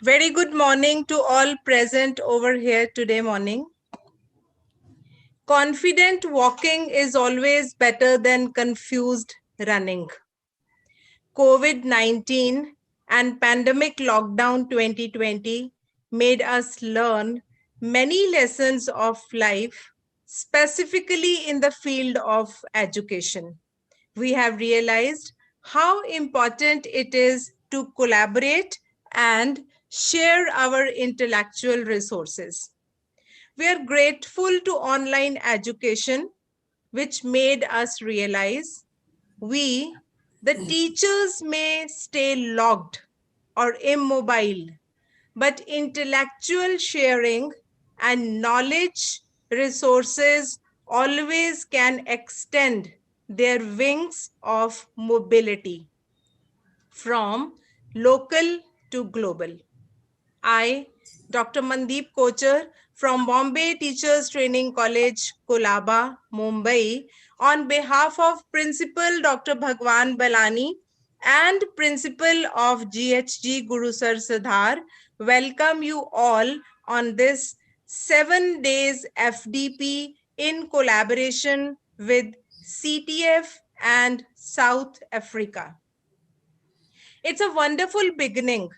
Very good morning to all present over here today morning. Confident walking is always better than confused running. COVID-19 and pandemic lockdown 2020 made us learn many lessons of life, specifically in the field of education. We have realized how important it is to collaborate and share our intellectual resources. We are grateful to online education, which made us realize we, the teachers, may stay logged or immobile, but intellectual sharing and knowledge resources always can extend their wings of mobility from local to global. I, Dr. Mandeep Kochar from Bombay Teachers Training College, Kolaba, Mumbai, on behalf of Principal Dr. Bhagwan Balani and Principal of G.H.G. Gurusar Sadhar, welcome you all on this 7 days FDP in collaboration with CTF and South Africa. It's a wonderful beginning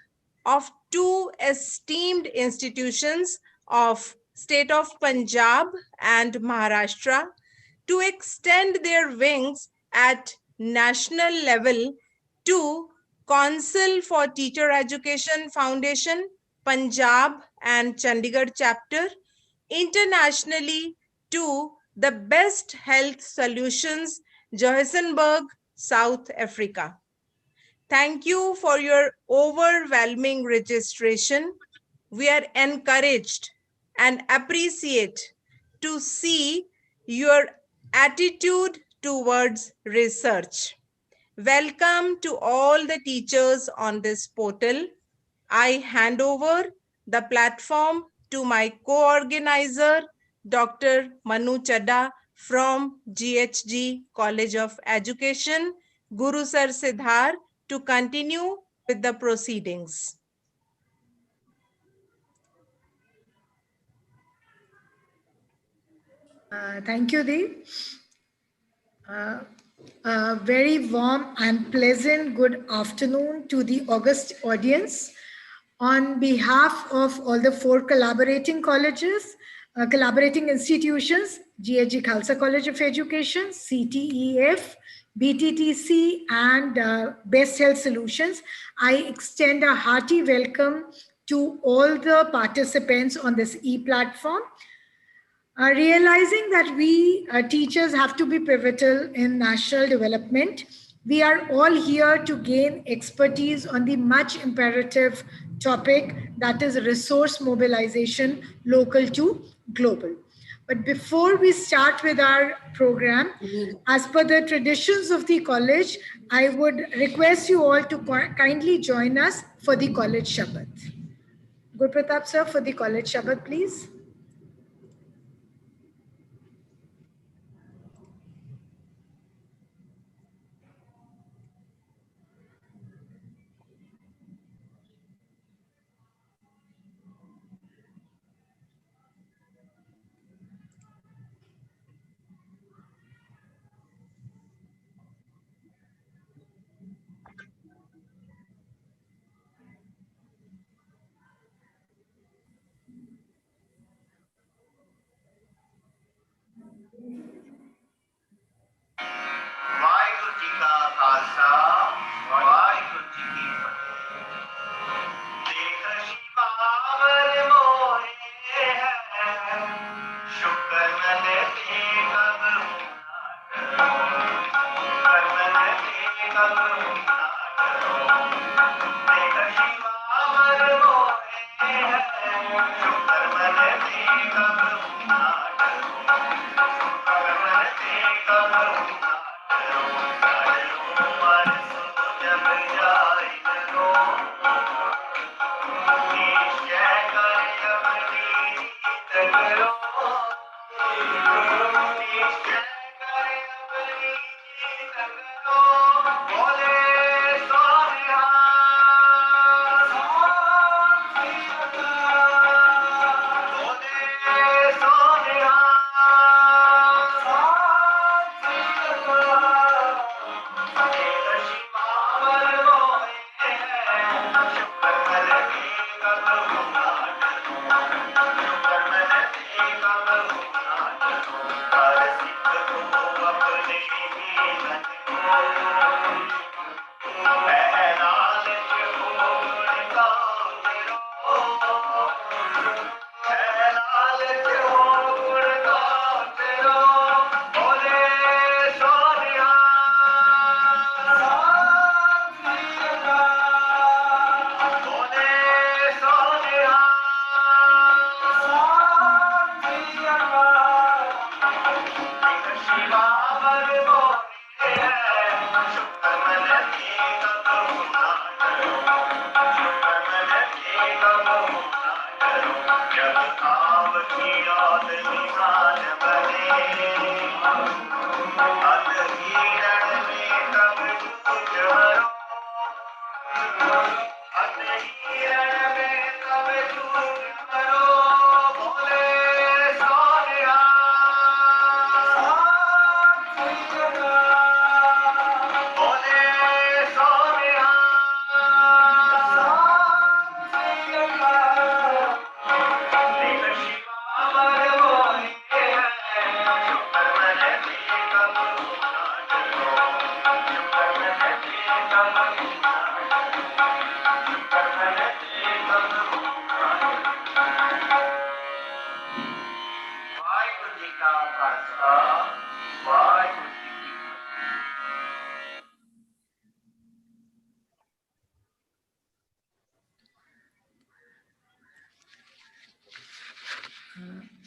of two esteemed institutions of state of Punjab and Maharashtra to extend their wings at national level to Council for Teacher Education Foundation, Punjab and Chandigarh chapter, internationally to the Best Health Solutions, Johannesburg, South Africa. Thank you for your overwhelming registration. We are encouraged and appreciate to see your attitude towards research. Welcome to all the teachers on this portal. I hand over the platform to my co-organizer, Dr. Manu Chadda from GHG College of Education, Gurusar Sadhar, to continue with the proceedings. Thank you, Dee. A very warm and pleasant good afternoon to the august audience. On behalf of all the 4 collaborating colleges, collaborating institutions, G.H.G. Khalsa College of Education, CTEF, BTTC, and Best Health Solutions, I extend a hearty welcome to all the participants on this e-platform. Realizing that we teachers have to be pivotal in national development, we are all here to gain expertise on the much imperative topic that is resource mobilization, local to global. But before we start with our program, as per the traditions of the college, I would request you all to kindly join us for the college Shabad. Gurpratap sir, for the college Shabad, please. Waheguru ji ਕਾ ਖਾਲਸਾ ਵਾਹਿਗੁਰੂ ਜੀ ਕੀ ਫਤਿਹ। ਦੇਖ ਸ਼ਿਵਾਵਰ ਮੋਹੇ ਹੈ ਸ਼ੁਕਰ ਮਨ ਤੇ ਕਬ ਕਰਮ ਮਨ ਤੇ ਕਬ ਦੇਖ ਸ਼ਿਵਾਵਰ ਮੋਹੇ ਹੈ ਸ਼ੁਕਰ ਮਨ ਤੇ ਕਬ Bole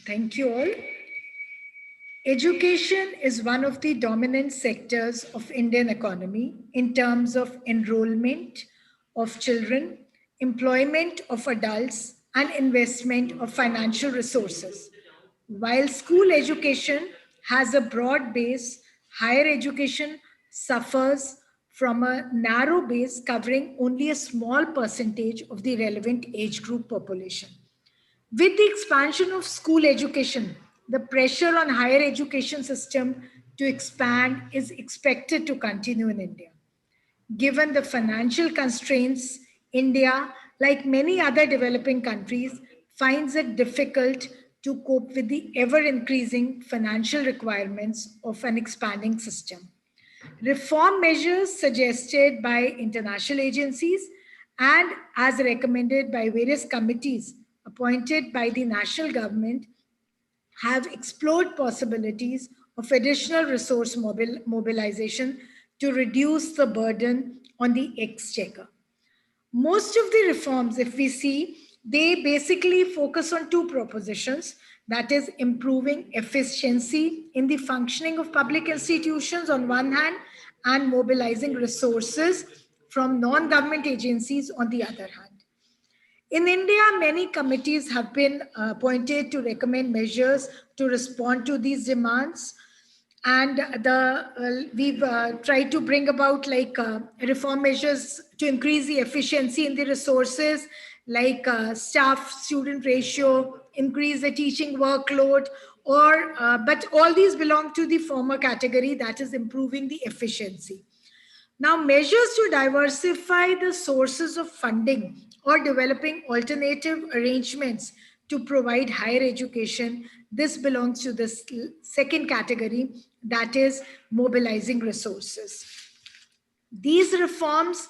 Thank you all. Education is one of the dominant sectors of Indian economy in terms of enrollment of children, employment of adults, and investment of financial resources. While school education has a broad base, higher education suffers from a narrow base covering only a small percentage of the relevant age group population. With the expansion of school education, the pressure on higher education system to expand is expected to continue in India. Given the financial constraints, India, like many other developing countries, finds it difficult to cope with the ever increasing financial requirements of an expanding system. Reform measures suggested by international agencies and as recommended by various committees appointed by the national government have explored possibilities of additional resource mobilization to reduce the burden on the exchequer. Most of the reforms, if we see, they basically focus on two propositions, that is improving efficiency in the functioning of public institutions on one hand and mobilizing resources from non-government agencies on the other hand. In India, many committees have been appointed to recommend measures to respond to these demands. And we've tried to bring about reform measures to increase the efficiency in the resources, like staff student ratio, increase the teaching workload, but all these belong to the former category, that is improving the efficiency. Now, measures to diversify the sources of funding or developing alternative arrangements to provide higher education, this belongs to the second category, that is mobilizing resources. These reforms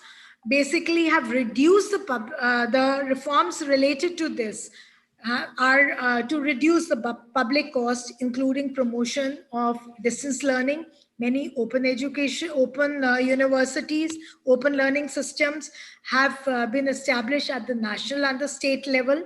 basically have reduced the reforms related to this are to reduce the public cost, including promotion of distance learning. Many open education, open universities, open learning systems have been established at the national and the state level.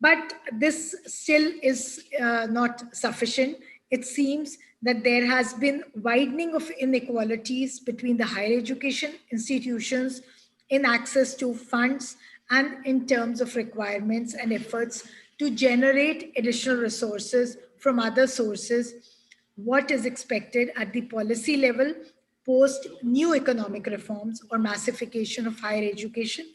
But this still is not sufficient. It seems that there has been widening of inequalities between the higher education institutions in access to funds and in terms of requirements and efforts to generate additional resources from other sources. What is expected at the policy level post new economic reforms or massification of higher education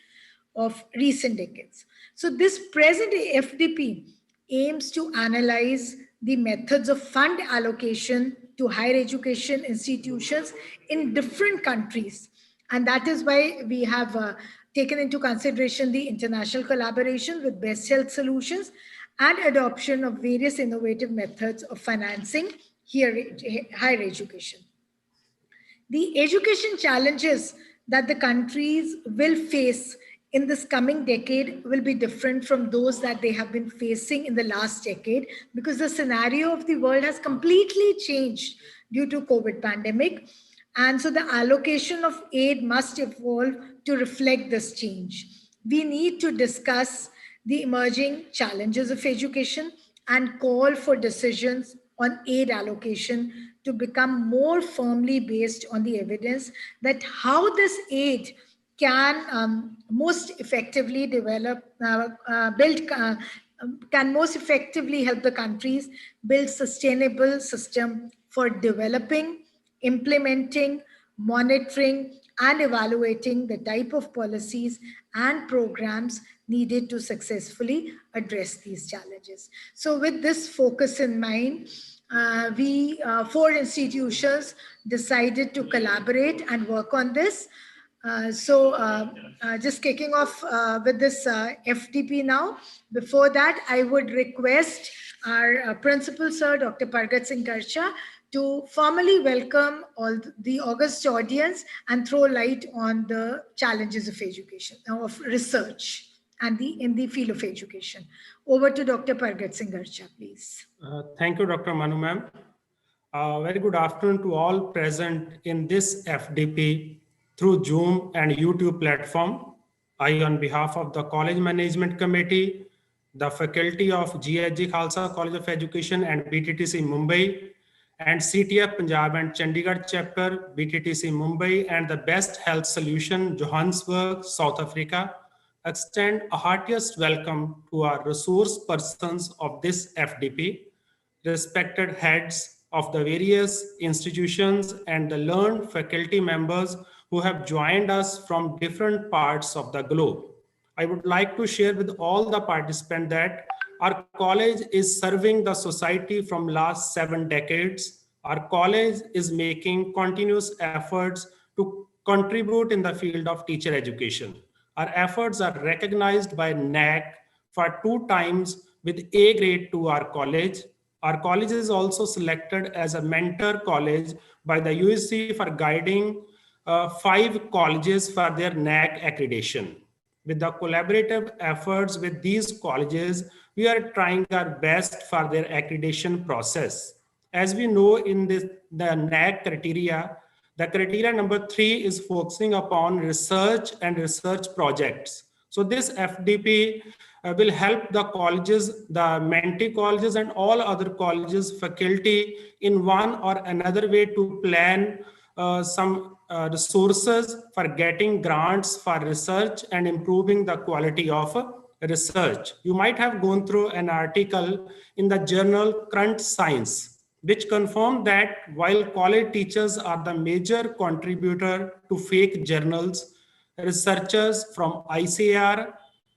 of recent decades. So this present FDP aims to analyze the methods of fund allocation to higher education institutions in different countries. And that is why we have taken into consideration the international collaboration with best health solutions and adoption of various innovative methods of financing higher education. The education challenges that the countries will face in this coming decade will be different from those that they have been facing in the last decade, because the scenario of the world has completely changed due to COVID pandemic. And so the allocation of aid must evolve to reflect this change. We need to discuss the emerging challenges of education and call for decisions on aid allocation to become more firmly based on the evidence that how this aid can most effectively can most effectively help the countries build sustainable system for developing, implementing, monitoring, and evaluating the type of policies and programs needed to successfully address these challenges. So, with this focus in mind, we four institutions decided to collaborate and work on this. Just kicking off with this FDP now. Before that, I would request our principal sir, Dr. Pargat Singh Karcha, to formally welcome all the August audience and throw light on the challenges of education, of research, and in the field of education. Over to Dr. Pargat Singh Karcha, please. Thank you, Dr. Manu ma'am. Very good afternoon to all present in this FDP through Zoom and YouTube platform. I, on behalf of the College Management Committee, the faculty of G.H.G. Khalsa College of Education and BTTC Mumbai, and CTF Punjab and Chandigarh chapter, BTTC Mumbai, and the Best Health Solution, Johannesburg, South Africa, extend a heartiest welcome to our resource persons of this FDP, respected heads of the various institutions, and the learned faculty members who have joined us from different parts of the globe. I would like to share with all the participants that our college is serving the society from last 7 decades. Our college is making continuous efforts to contribute in the field of teacher education. Our efforts are recognized by NAC for 2 times with A grade to our college. Our college is also selected as a mentor college by the USC for guiding 5 colleges for their NAC accreditation. With the collaborative efforts with these colleges, we are trying our best for their accreditation process. As we know in the NAC criteria, the criteria number 3 is focusing upon research and research projects. So this FDP will help the colleges, the mentee colleges, and all other colleges faculty in one or another way to plan some resources for getting grants for research and improving the quality of research. You might have gone through an article in the journal Current Science, which confirmed that while college teachers are the major contributor to fake journals, researchers from ICAR,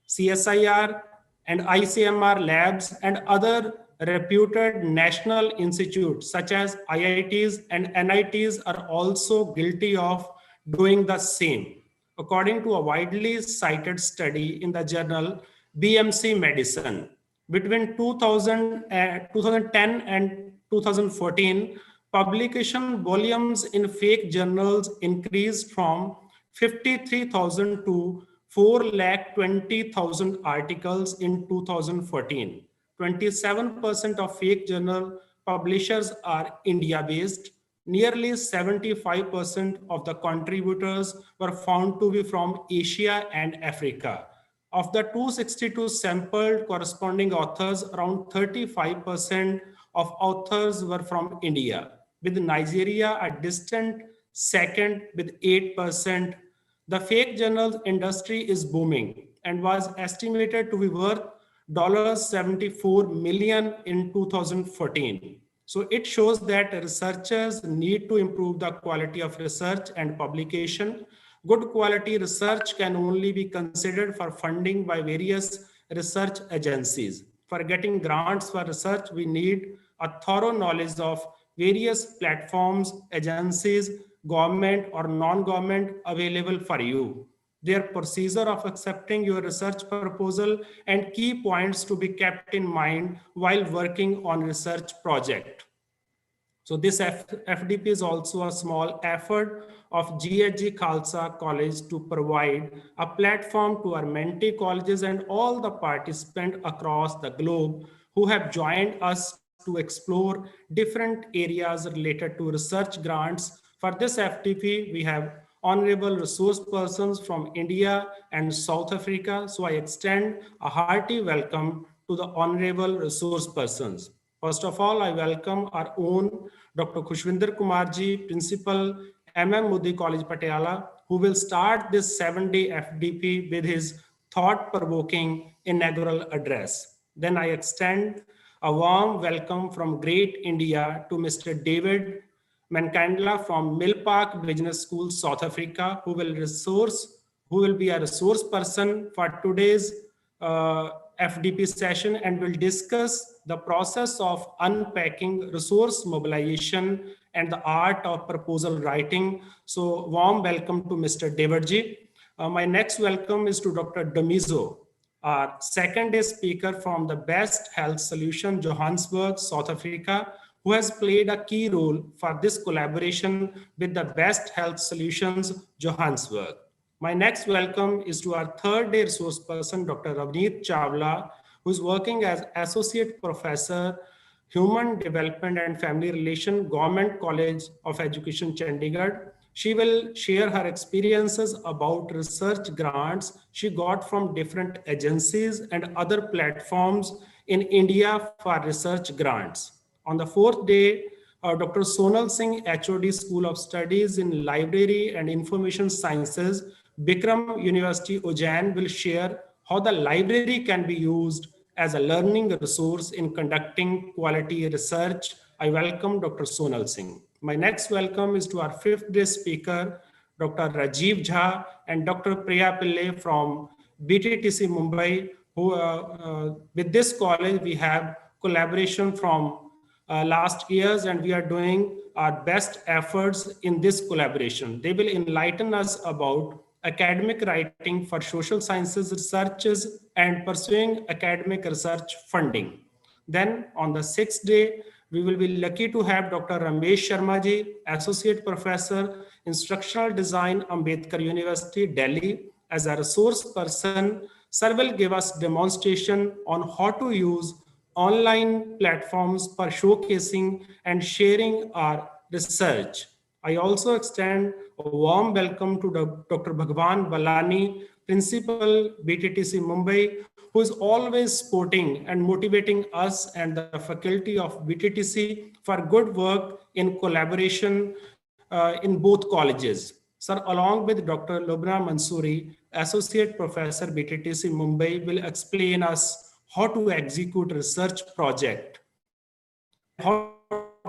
CSIR, and ICMR labs and other reputed national institutes such as IITs and NITs are also guilty of doing the same, according to a widely cited study in the journal BMC Medicine. Between 2010 and 2014, publication volumes in fake journals increased from 53,000 to 4,20,000 articles in 2014. 27% of fake journal publishers are India-based. Nearly 75% of the contributors were found to be from Asia and Africa. Of the 262 sampled corresponding authors, around 35% of authors were from India, with Nigeria a distant second with 8%. The fake journals industry is booming and was estimated to be worth $74 million in 2014. So it shows that researchers need to improve the quality of research and publication. Good quality research can only be considered for funding by various research agencies. For getting grants for research, we need a thorough knowledge of various platforms, agencies, government or non-government available for you, their procedure of accepting your research proposal, and key points to be kept in mind while working on research project. So this FDP is also a small effort of GHG Khalsa College to provide a platform to our mentee colleges and all the participants across the globe who have joined us to explore different areas related to research grants. For this FDP, we have honorable resource persons from India and South Africa. So I extend a hearty welcome to the honorable resource persons. First of all, I welcome our own Dr. Khushwinder Kumarji, Principal, MM Modi College, Patiala, who will start this 7-day FDP with his thought-provoking inaugural address. Then I extend a warm welcome from Great India to Mr. David Mankandla from Mill Park Business School, South Africa, who will be a resource person for today's FDP session and will discuss the process of unpacking resource mobilization and the art of proposal writing. So warm welcome to Mr. G.H.G. My next welcome is to Dr. Damizo, our second day speaker from the Best Health Solution, Johannesburg, South Africa, who has played a key role for this collaboration with the Best Health Solutions, Johannesburg. My next welcome is to our third day resource person, Dr. Ravneet Chawla, who is working as Associate Professor, Human Development and Family Relation, Government College of Education, Chandigarh. She will share her experiences about research grants she got from different agencies and other platforms in India for research grants. On the fourth day, Dr. Sonal Singh, HOD School of Studies in Library and Information Sciences, Bikram University, Ujjain, will share how the library can be used as a learning resource in conducting quality research. I welcome Dr. Sonal Singh. My next welcome is to our fifth day speaker, Dr. Rajiv Jha and Dr. Priya Pillai from BTTC Mumbai, who with this college we have collaboration from last years and we are doing our best efforts in this collaboration. They will enlighten us about academic writing for social sciences researches and pursuing academic research funding. Then on the sixth day, we will be lucky to have Dr. Ramesh Sharma ji, Associate Professor, Instructional Design, Ambedkar University, Delhi, as a resource person. Sir will give us demonstration on how to use online platforms for showcasing and sharing our research. I also extend a warm welcome to Dr. Bhagwan Balani, Principal, BTTC Mumbai, who is always supporting and motivating us and the faculty of BTTC for good work in collaboration in both colleges. Sir, along with Dr. Lubna Mansoori, Associate Professor, BTTC Mumbai, will explain us how to execute research project and how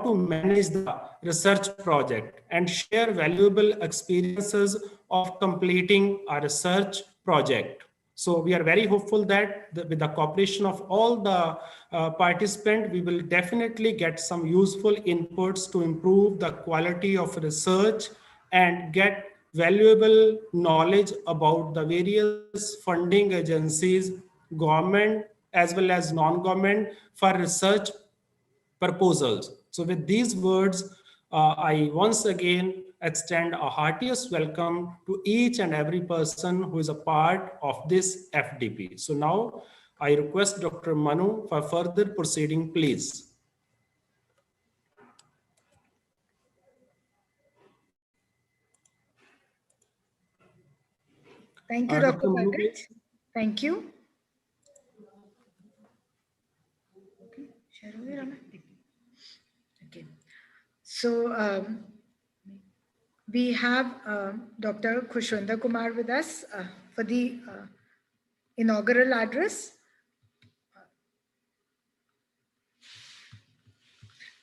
to manage the research project and share valuable experiences of completing a research project. So we are very hopeful that with the cooperation of all the participants, we will definitely get some useful inputs to improve the quality of research and get valuable knowledge about the various funding agencies, government as well as non-government for research proposals. So with these words, I once again extend a heartiest welcome to each and every person who is a part of this FDP. So now I request Dr. Manu for further proceeding, please. Thank you, Dr. Dr. Manu, Margaret. please. Thank you. Okay. So we have Dr. Khushwinder Kumar with us for the inaugural address.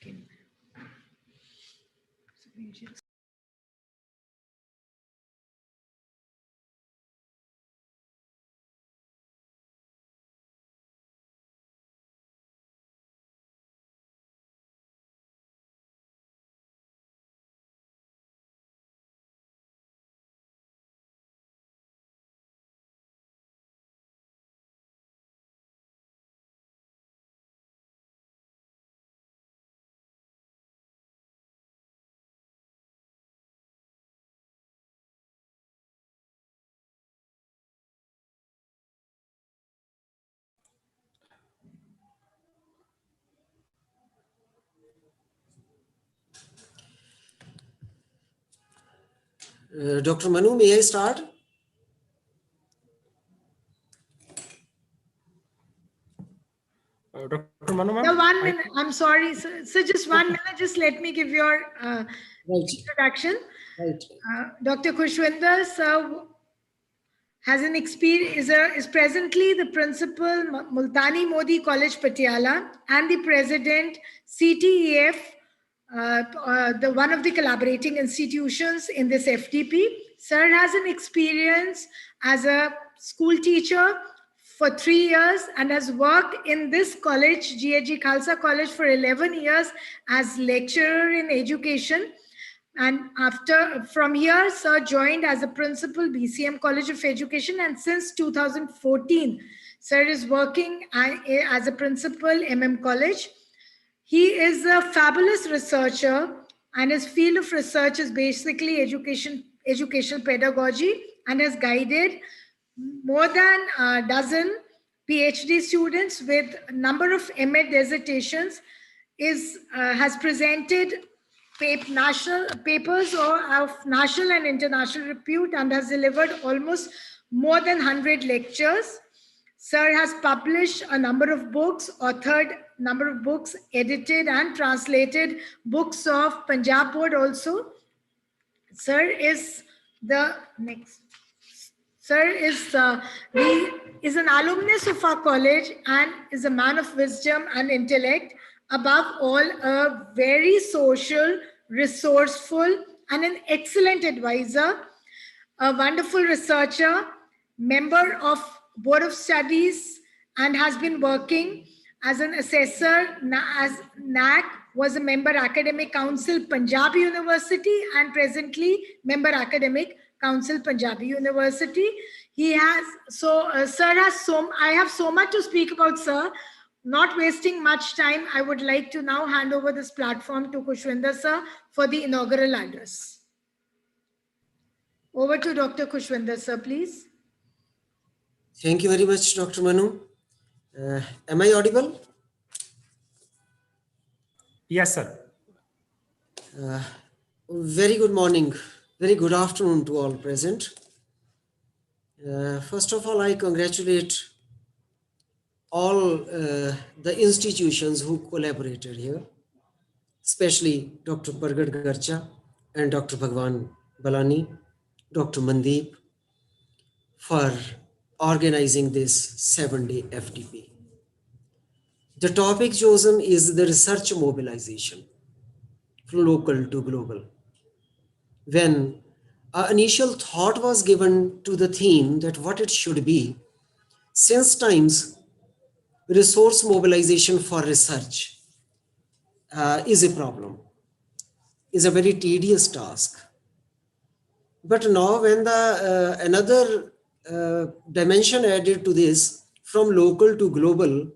Okay. Dr. Manu, may I start? Dr. Manu, ma'am? No, 1 minute. I'm sorry. So just 1 minute. Just let me give your Right. introduction. Right. Dr. Khushwinder sir has an experience, is presently the principal Multani Modi College Patiala and the president CTEF, the one of the collaborating institutions in this FDP. Sir has an experience as a school teacher for 3 years and has worked in this college, G.H.G. Khalsa College, for 11 years as lecturer in education. And from here, sir joined as a principal BCM College of Education, and since 2014, sir is working as a principal College. He is a fabulous researcher, and his field of research is basically educational pedagogy, and has guided more than a dozen PhD students with a number of MA dissertations, has presented national papers of national and international repute, and has delivered almost more than 100 lectures. Sir has published a number of books, authored number of books, edited and translated books of Punjab Board also. Sir is the next. Sir is an alumnus of our college and is a man of wisdom and intellect. Above all, a very social, resourceful, and an excellent advisor, a wonderful researcher, member of Board of Studies, and has been working as an assessor as NAC, was a member Academic Council Punjab University, and presently member Academic Council Punjab University. He has sir has I have so much to speak about, sir. Not wasting much time, I would like to now hand over this platform to Khushwinder sir for the inaugural address. Over to Dr. Khushwinder sir, please. Thank you very much, Dr. Manu. Am I audible? Yes, sir. Very good morning, very good afternoon to all present. First of all, I congratulate all the institutions who collaborated here, especially Dr. Pargat Garcha and Dr. Bhagwan Balani, Dr. Mandeep, for organizing this 7-day FDP. The topic chosen is the research mobilization from local to global. When an initial thought was given to the theme that what it should be, since times resource mobilization for research is a problem, is a very tedious task. But now when the another dimension added to this from local to global,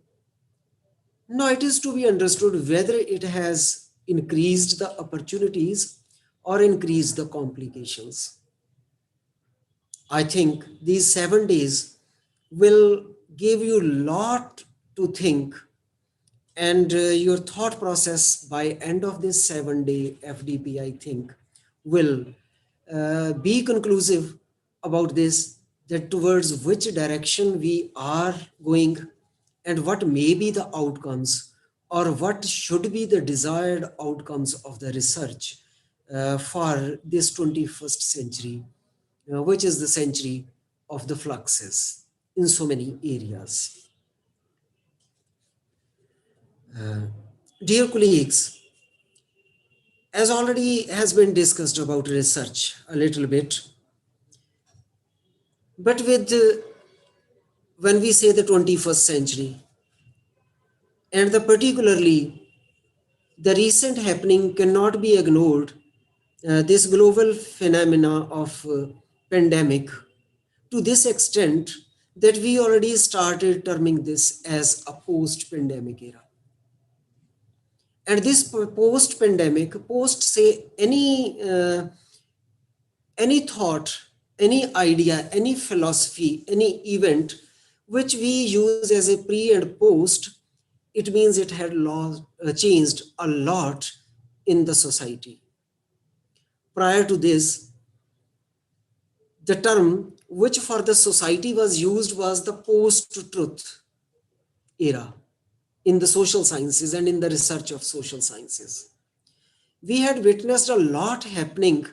now it is to be understood whether it has increased the opportunities or increased the complications. I think these 7 days will give you a lot to think, and your thought process by end of this 7-day FDP, I think, will be conclusive about this, that towards which direction we are going and what may be the outcomes or what should be the desired outcomes of the research for this 21st century, which is the century of the fluxes in so many areas. Dear colleagues, as already has been discussed about research a little bit, but with when we say the 21st century, and the particularly the recent happening cannot be ignored, this global phenomena of pandemic, to this extent that we already started terming this as a post-pandemic era. And this post-pandemic, post say any thought, any idea, any philosophy, any event which we use as a pre and post, it means it had changed a lot in the society. Prior to this, The term which for the society was used was the post-truth era in the social sciences and in the research of social sciences. We had witnessed a lot happening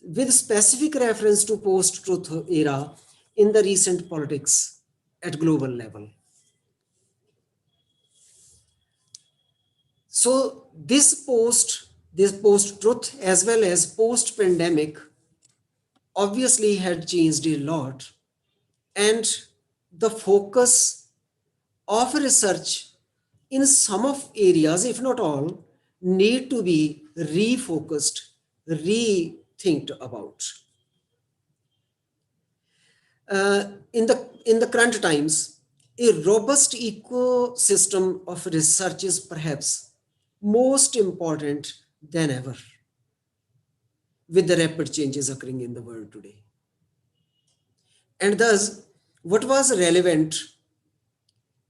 with specific reference to post-truth era in the recent politics at global level. So this post-truth as well as post-pandemic obviously had changed a lot, and the focus of research in some of areas, if not all, need to be refocused, rethinked about. In the current times, a robust ecosystem of research is perhaps most important than ever with the rapid changes occurring in the world today. And thus, what was relevant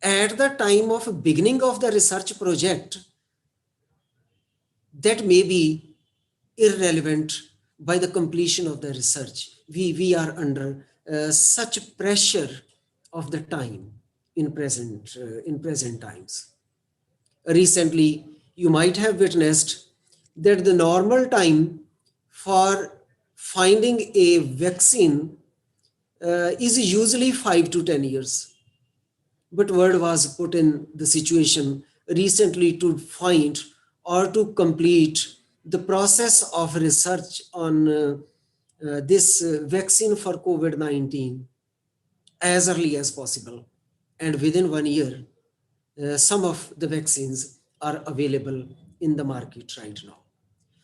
at the time of beginning of the research project that may be irrelevant by the completion of the research. We are under such pressure of the time in present times. Recently, you might have witnessed that the normal time for finding a vaccine is usually 5 to 10 years. But world was put in the situation recently to find or to complete the process of research on this vaccine for COVID-19 as early as possible. And within 1 year, some of the vaccines are available in the market right now.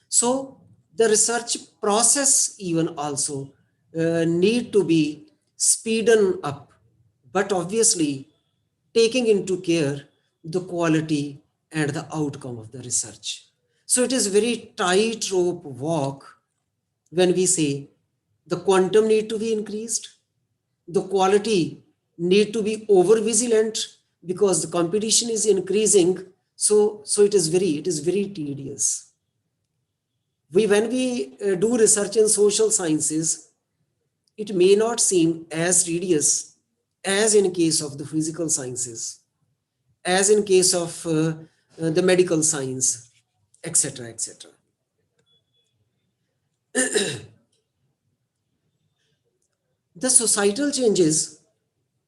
So the research process even also need to be speeden up, but obviously taking into care the quality and the outcome of the research. So it is very tightrope walk when we say the quantum need to be increased, the quality need to be over vigilant because the competition is increasing. So it is very tedious. When we do research in social sciences, it may not seem as tedious as in case of the physical sciences, as in case of the medical science, etc., etc. The societal changes,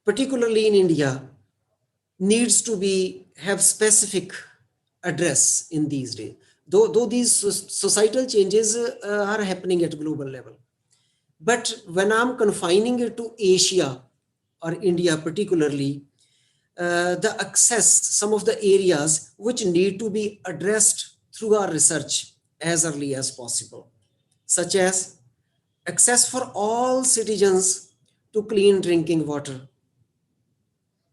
particularly in India, needs to be have specific address in these days. Though these societal changes are happening at global level, but when I'm confining it to Asia or India particularly, the access, some of the areas which need to be addressed through our research as early as possible, such as access for all citizens to clean drinking water,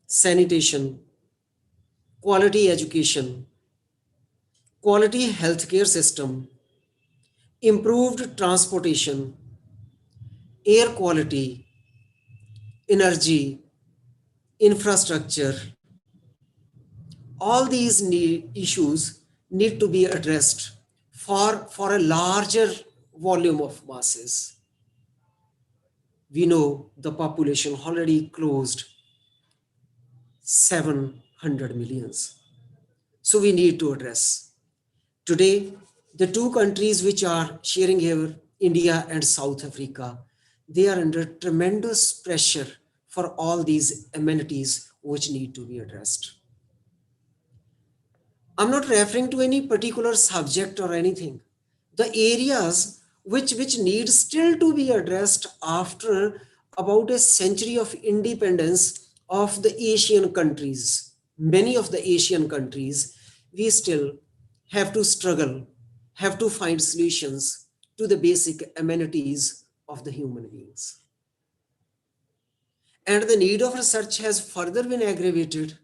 sanitation, quality education, quality healthcare system, improved transportation, air quality, energy, infrastructure. All these issues need to be addressed for a larger volume of masses. We know the population already closed 700 millions. So we need to address. Today, the two countries which are sharing here, India and South Africa, they are under tremendous pressure for all these amenities which need to be addressed. I'm not referring to any particular subject or anything. The areas which need still to be addressed after about a century of independence of the Asian countries, many of the Asian countries, we still have to struggle, have to find solutions to the basic amenities of the human beings. And the need of research has further been aggravated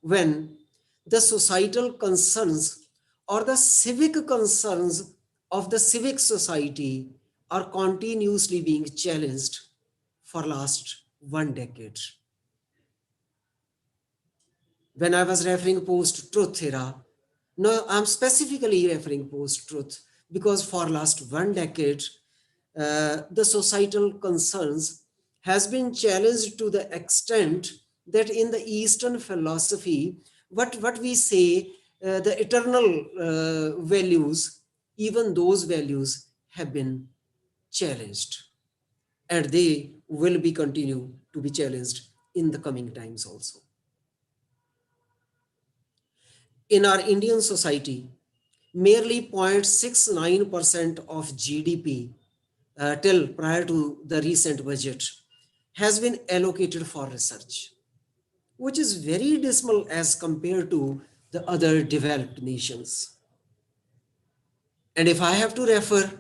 when the societal concerns or the civic concerns of the civic society are continuously being challenged for last 1 decade. When I was referring post-truth era, no, I'm specifically referring post-truth because for last 1 decade, the societal concerns has been challenged to the extent that in the Eastern philosophy, what we say, the eternal values, even those values have been challenged, and they will be continue to be challenged in the coming times also. In our Indian society, merely 0.69% of GDP till prior to the recent budget has been allocated for research, which is very dismal as compared to the other developed nations. And if I have to refer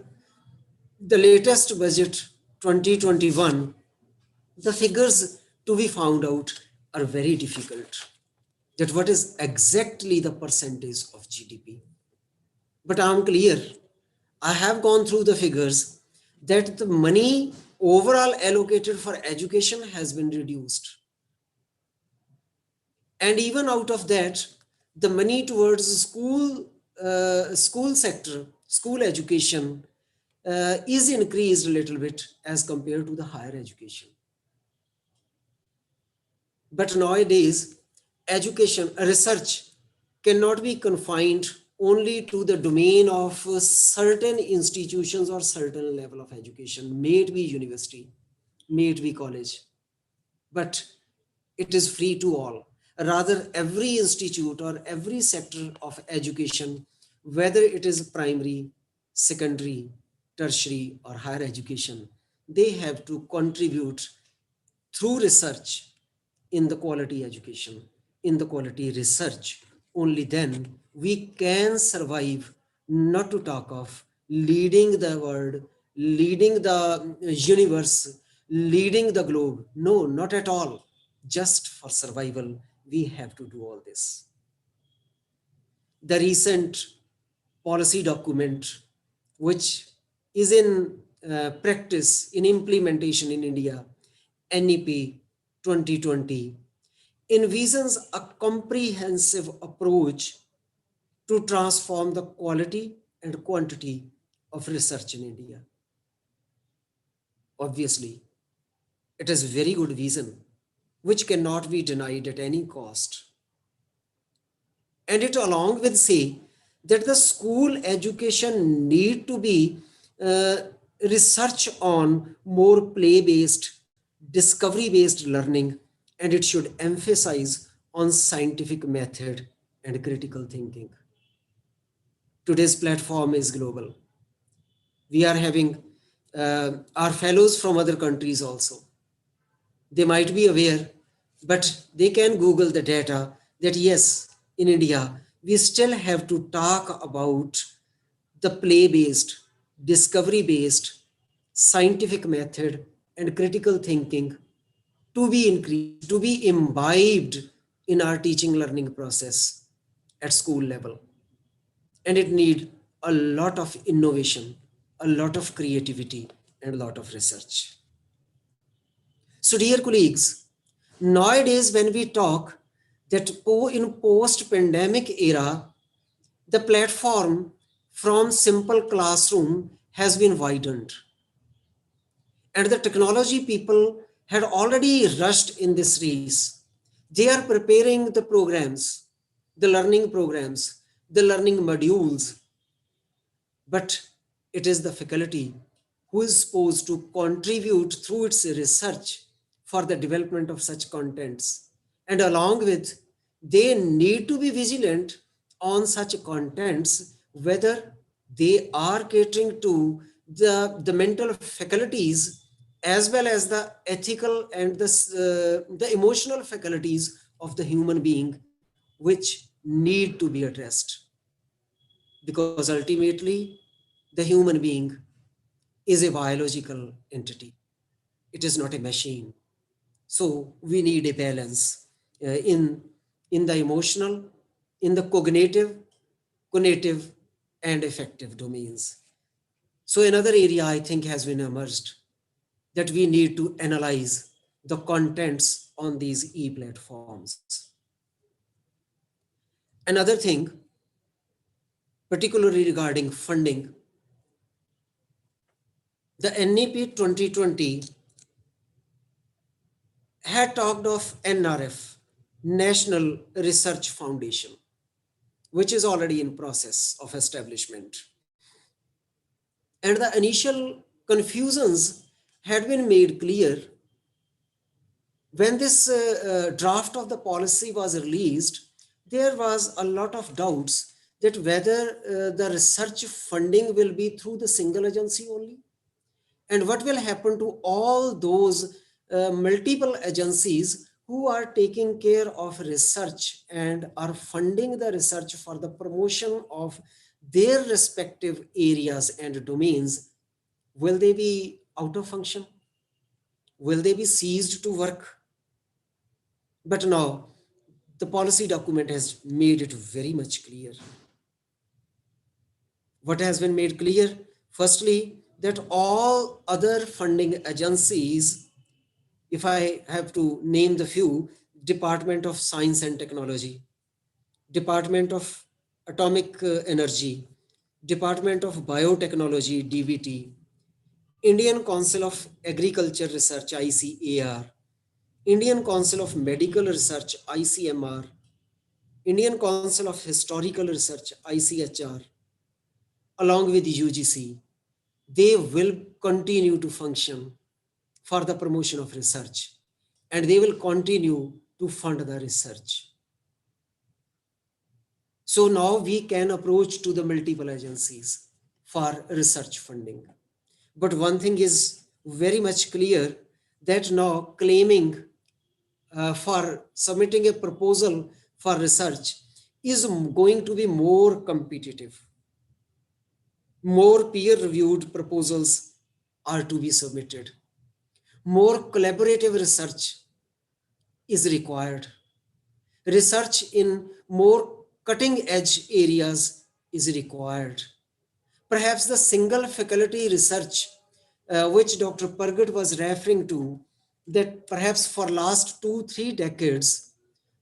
the latest budget 2021, the figures to be found out are very difficult, that what is exactly the percentage of GDP. But I'm clear, I have gone through the figures that the money overall allocated for education has been reduced. And even out of that, the money towards school sector, school education is increased a little bit as compared to the higher education. But nowadays, education, research cannot be confined only to the domain of certain institutions or certain level of education, may it be university, may it be college, but it is free to all. Rather, every institute or every sector of education, whether it is primary, secondary, tertiary, or higher education, they have to contribute through research in the quality education, in the quality research. Only then we can survive, not to talk of leading the world, leading the universe, leading the globe. No, not at all. Just for survival, we have to do all this. The recent policy document, which is in practice, in implementation in India, NEP 2020, envisions a comprehensive approach to transform the quality and quantity of research in India. Obviously, it is a very good vision, which cannot be denied at any cost. And it along with say that the school education need to be research on more play-based, discovery-based learning, and it should emphasize on scientific method and critical thinking. Today's platform is global. We are having our fellows from other countries also. They might be aware, but they can Google the data that yes, in India, we still have to talk about the play-based, discovery-based, scientific method and critical thinking to be increased, to be imbibed in our teaching learning process at school level. And it needs a lot of innovation, a lot of creativity, and a lot of research. So dear colleagues, nowadays when we talk that in post-pandemic era, the platform from simple classroom has been widened. And the technology people had already rushed in this race. They are preparing the programs, the learning modules, but it is the faculty who is supposed to contribute through its research for the development of such contents. And along with, they need to be vigilant on such contents, whether they are catering to the mental faculties as well as the ethical and the emotional faculties of the human being, which need to be addressed. Because ultimately, the human being is a biological entity. It is not a machine. So we need a balance in the emotional, in the cognitive, and affective domains. So another area I think has been emerged, that we need to analyze the contents on these e-platforms. Another thing, particularly regarding funding, the NEP 2020 had talked of NRF, National Research Foundation, which is already in process of establishment. And the initial confusions had been made clear when this draft of the policy was released. There was a lot of doubts that whether the research funding will be through the single agency only, and what will happen to all those multiple agencies who are taking care of research and are funding the research for the promotion of their respective areas and domains. Will they be out of function? Will they be ceased to work? But now the policy document has made it very much clear. What has been made clear? Firstly, that all other funding agencies, if I have to name the few, Department of Science and Technology, Department of Atomic Energy, Department of Biotechnology, DBT, Indian Council of Agriculture Research, ICAR, Indian Council of Medical Research, ICMR, Indian Council of Historical Research, ICHR, along with UGC, they will continue to function for the promotion of research, and they will continue to fund the research. So now we can approach to the multiple agencies for research funding. But one thing is very much clear, that now claiming for submitting a proposal for research is going to be more competitive. More peer-reviewed proposals are to be submitted. More collaborative research is required. Research in more cutting-edge areas is required. Perhaps the single faculty research, which Dr. Pargat was referring to, that perhaps for last 2-3 decades,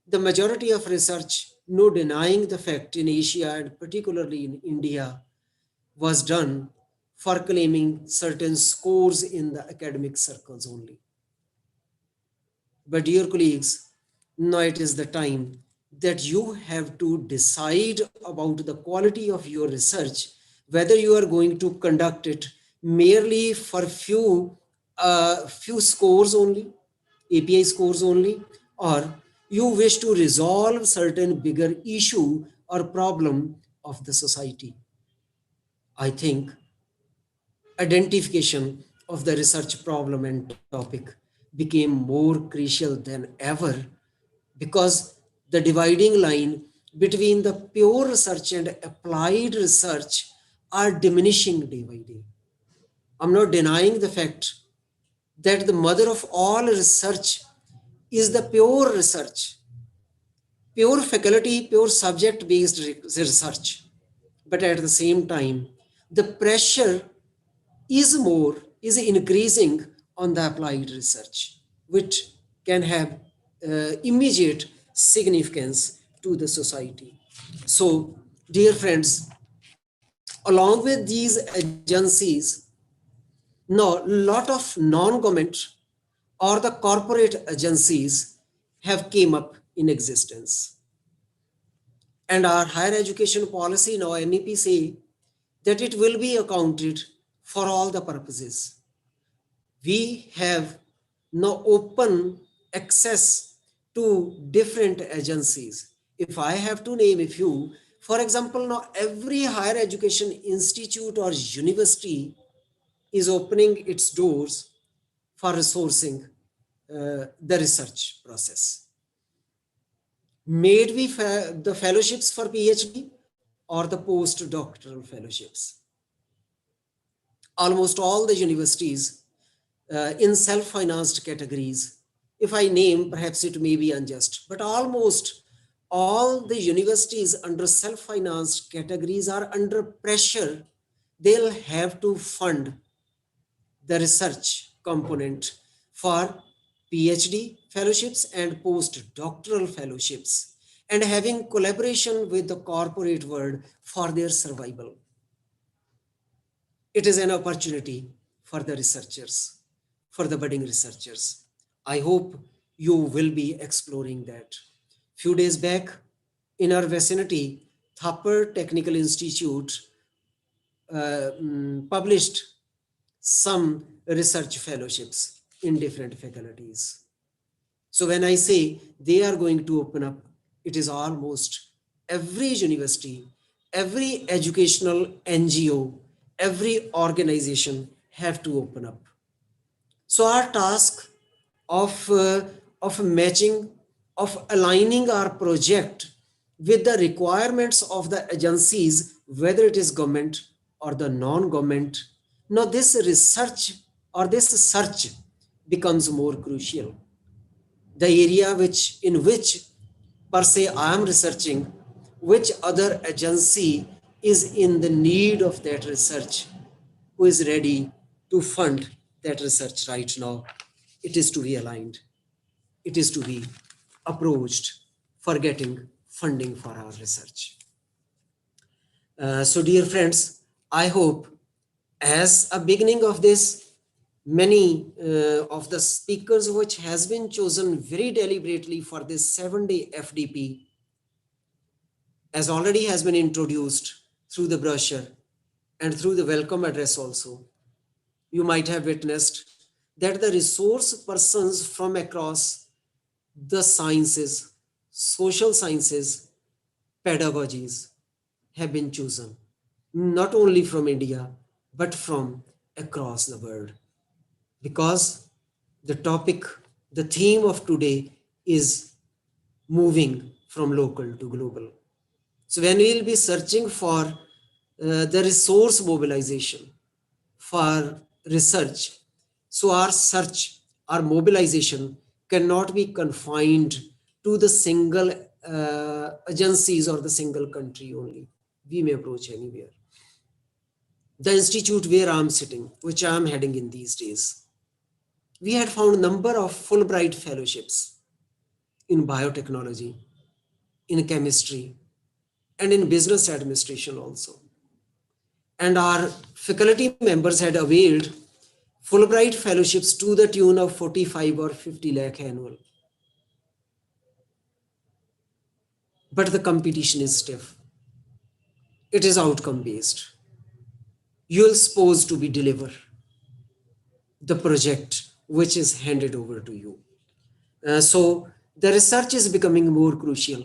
the majority of research, no denying the fact, in Asia and particularly in India, was done for claiming certain scores in the academic circles only. But dear colleagues, now it is the time that you have to decide about the quality of your research, whether you are going to conduct it merely for few scores only, API scores only, or you wish to resolve certain bigger issue or problem of the society. I think identification of the research problem and topic became more crucial than ever, because the dividing line between the pure research and applied research are diminishing day by day. I'm not denying the fact that the mother of all research is the pure research, pure faculty, pure subject-based research. But at the same time, the pressure is increasing on the applied research, which can have immediate significance to the society. So, dear friends, along with these agencies, now a lot of non-government or the corporate agencies have came up in existence. And our higher education policy now, NEP, say that it will be accounted for all the purposes. We have now open access to different agencies. If I have to name a few, for example, now every higher education institute or university is opening its doors for resourcing the research process. May it be the fellowships for PhD or the postdoctoral fellowships. Almost all the universities in self-financed categories, if I name, perhaps it may be unjust, but almost all the universities under self-financed categories are under pressure. They'll have to fund the research component for PhD fellowships and postdoctoral fellowships, and having collaboration with the corporate world for their survival. It is an opportunity for the researchers, for the budding researchers. I hope you will be exploring that. Few days back, in our vicinity, Thapar Technical Institute published some research fellowships in different faculties. So when I say they are going to open up, it is almost every university, every educational NGO, every organization have to open up. So our task of, of matching, of aligning our project with the requirements of the agencies, whether it is government or the non-government, now this research or this search becomes more crucial. The area in which per se I am researching, which other agency is in the need of that research, who is ready to fund that research right now. It is to be aligned. It is to be approached for getting funding for our research. So dear friends, I hope as a beginning of this, many of the speakers which has been chosen very deliberately for this 7-day FDP, as already has been introduced through the brochure and through the welcome address also, you might have witnessed that the resource persons from across the sciences, social sciences, pedagogies have been chosen, not only from India, but from across the world. Because the topic, the theme of today is moving from local to global. So when we will be searching for the resource mobilization for research, so our search, our mobilization cannot be confined to the single agencies or the single country only. We may approach anywhere. The institute where I'm sitting, which I'm heading in these days, we had found number of Fulbright fellowships in biotechnology, in chemistry, and in business administration also. And our faculty members had availed Fulbright fellowships to the tune of 45 or 50 lakh annual. But the competition is stiff. It is outcome based. You're supposed to be deliver the project which is handed over to you. So the research is becoming more crucial.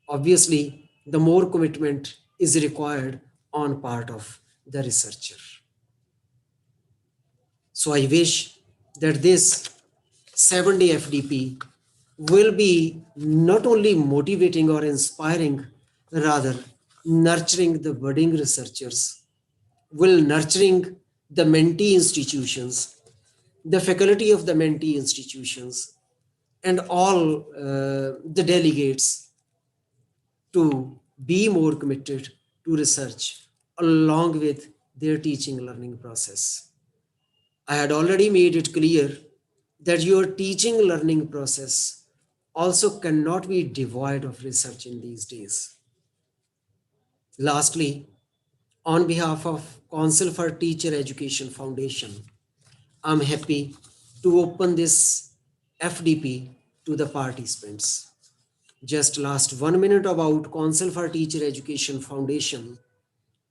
Obviously, the more commitment is required on part of the researcher. So I wish that this 7-day FDP will be not only motivating or inspiring, rather nurturing the budding researchers, will nurturing the mentee institutions, the faculty of the mentee institutions, and all the delegates to be more committed to research along with their teaching learning process. I had already made it clear that your teaching learning process also cannot be devoid of research in these days. Lastly, on behalf of Council for Teacher Education Foundation, I'm happy to open this FDP to the participants. Just last 1 minute about Council for Teacher Education Foundation,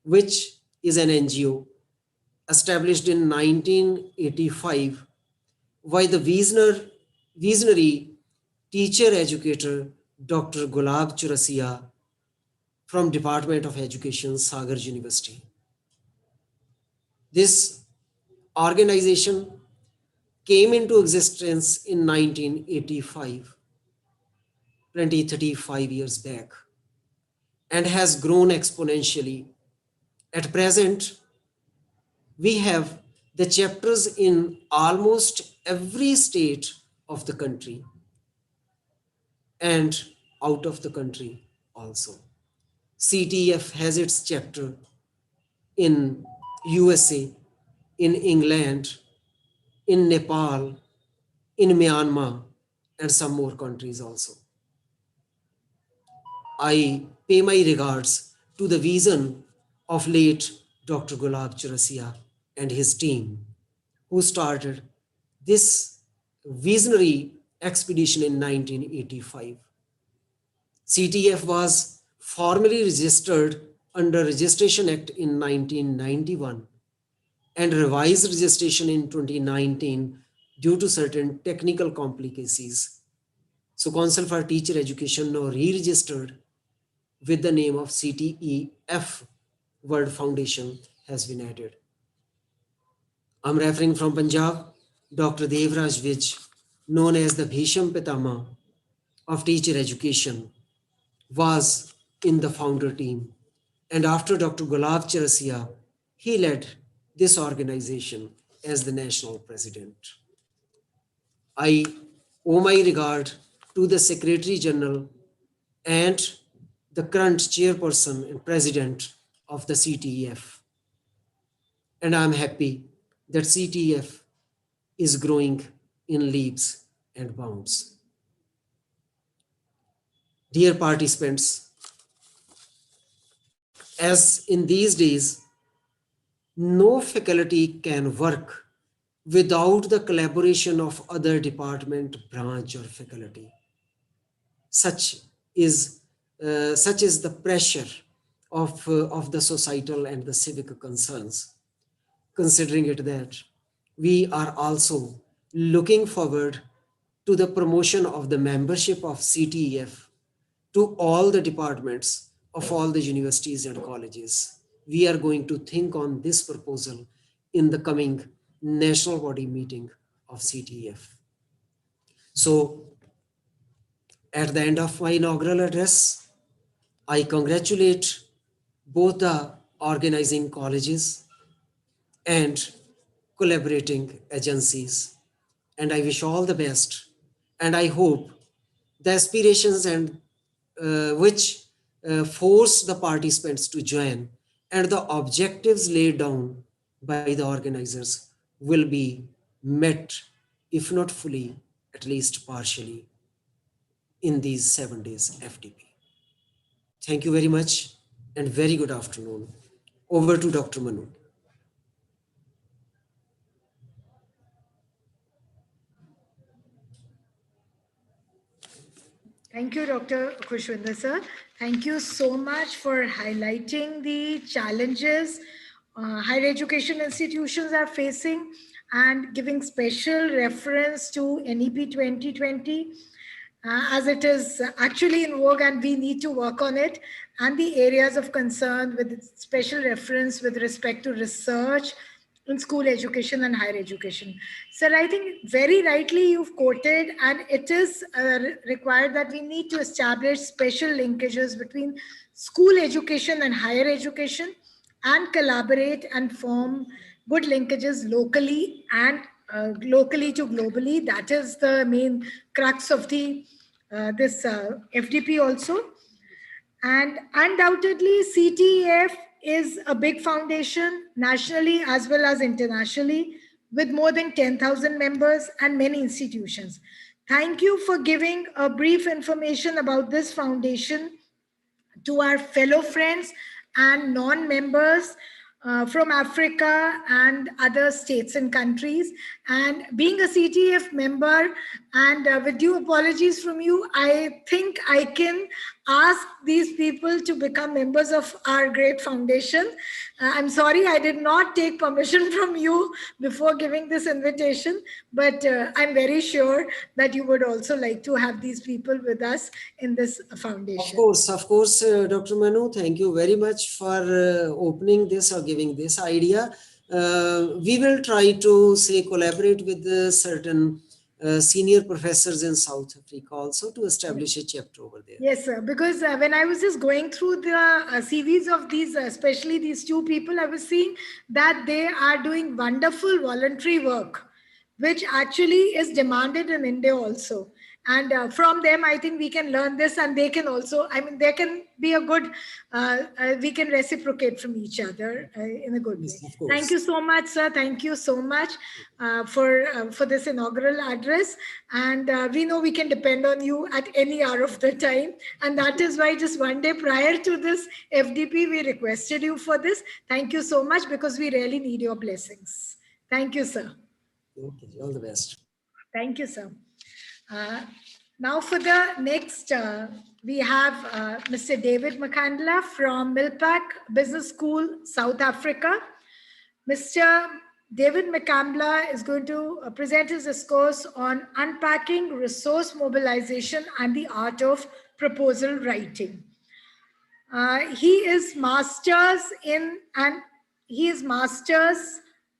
which is an NGO established in 1985 by the visionary teacher educator Dr. Gulab Churasia from Department of Education, Sagar University. This organization came into existence in 1985, 35 years back, and has grown exponentially. At present, we have the chapters in almost every state of the country and out of the country also. CTF has its chapter in USA, in England, in Nepal, in Myanmar, and some more countries also. I pay my regards to the vision of late Dr. Gulab Churasia and his team. who started this visionary expedition in 1985. CTF was formally registered under Registration Act in 1991 and revised registration in 2019 due to certain technical complications. So Council for Teacher Education now re-registered with the name of CTEF World Foundation has been added. I'm referring from Punjab, Dr. Devraj Vij, known as the Bhisham Pitama of teacher education, was in the founder team. And after Dr. Gulab Charasia, he led this organization as the national president. I owe my regard to the Secretary General and the current chairperson and president of the CTEF. And I'm happy that CTEF is growing in leaps and bounds. Dear participants, as in these days, no faculty can work without the collaboration of other department, branch, or faculty. Such is the pressure of the societal and the civic concerns. Considering it that we are also looking forward to the promotion of the membership of CTEF to all the departments of all the universities and colleges. We are going to think on this proposal in the coming national body meeting of CTEF. So at the end of my inaugural address, I congratulate both the organizing colleges and collaborating agencies, and I wish all the best. And I hope the aspirations and which force the participants to join and the objectives laid down by the organizers will be met, if not fully, at least partially, in these 7 days FDP. Thank you very much and very good afternoon. Over to Dr. Manu. Thank you, Dr. Khushwinder sir. Thank you so much for highlighting the challenges higher education institutions are facing and giving special reference to NEP 2020 as it is actually in vogue and we need to work on it, and the areas of concern with special reference with respect to research in school education and higher education. Sir, I think very rightly you've quoted, and it is required that we need to establish special linkages between school education and higher education and collaborate and form good linkages locally and locally to globally. That is the main crux of the this FDP also. And undoubtedly, CTEF is a big foundation nationally as well as internationally with more than 10,000 members and many institutions. Thank you for giving a brief information about this foundation to our fellow friends and non-members from Africa and other states and countries. And being a CTF member, and with due apologies from you, I think I can ask these people to become members of our great foundation. I'm sorry, I did not take permission from you before giving this invitation, but I'm very sure that you would also like to have these people with us in this foundation. Of course, Dr. Manu, thank you very much for opening this or giving this idea. We will try to say collaborate with certain senior professors in South Africa also to establish a chapter over there. Yes, sir. Because when I was just going through the CVs of these, especially these two people, I was seeing that they are doing wonderful voluntary work, which actually is demanded in India also. And from them, I think we can learn this, and they can also, I mean, there can be a good, we can reciprocate from each other in a good way. Yes, Thank you so much, sir. Thank you so much for this inaugural address. And we know we can depend on you at any hour of the time. And that is why just one day prior to this FDP, we requested you for this. Thank you so much, because we really need your blessings. Thank you, sir. Okay, all the best. Thank you, sir. Now for the next, we have Mr. David Makandla from Milpak Business School, South Africa. Mr. David Makandla is going to present his discourse on unpacking resource mobilization and the art of proposal writing. He is masters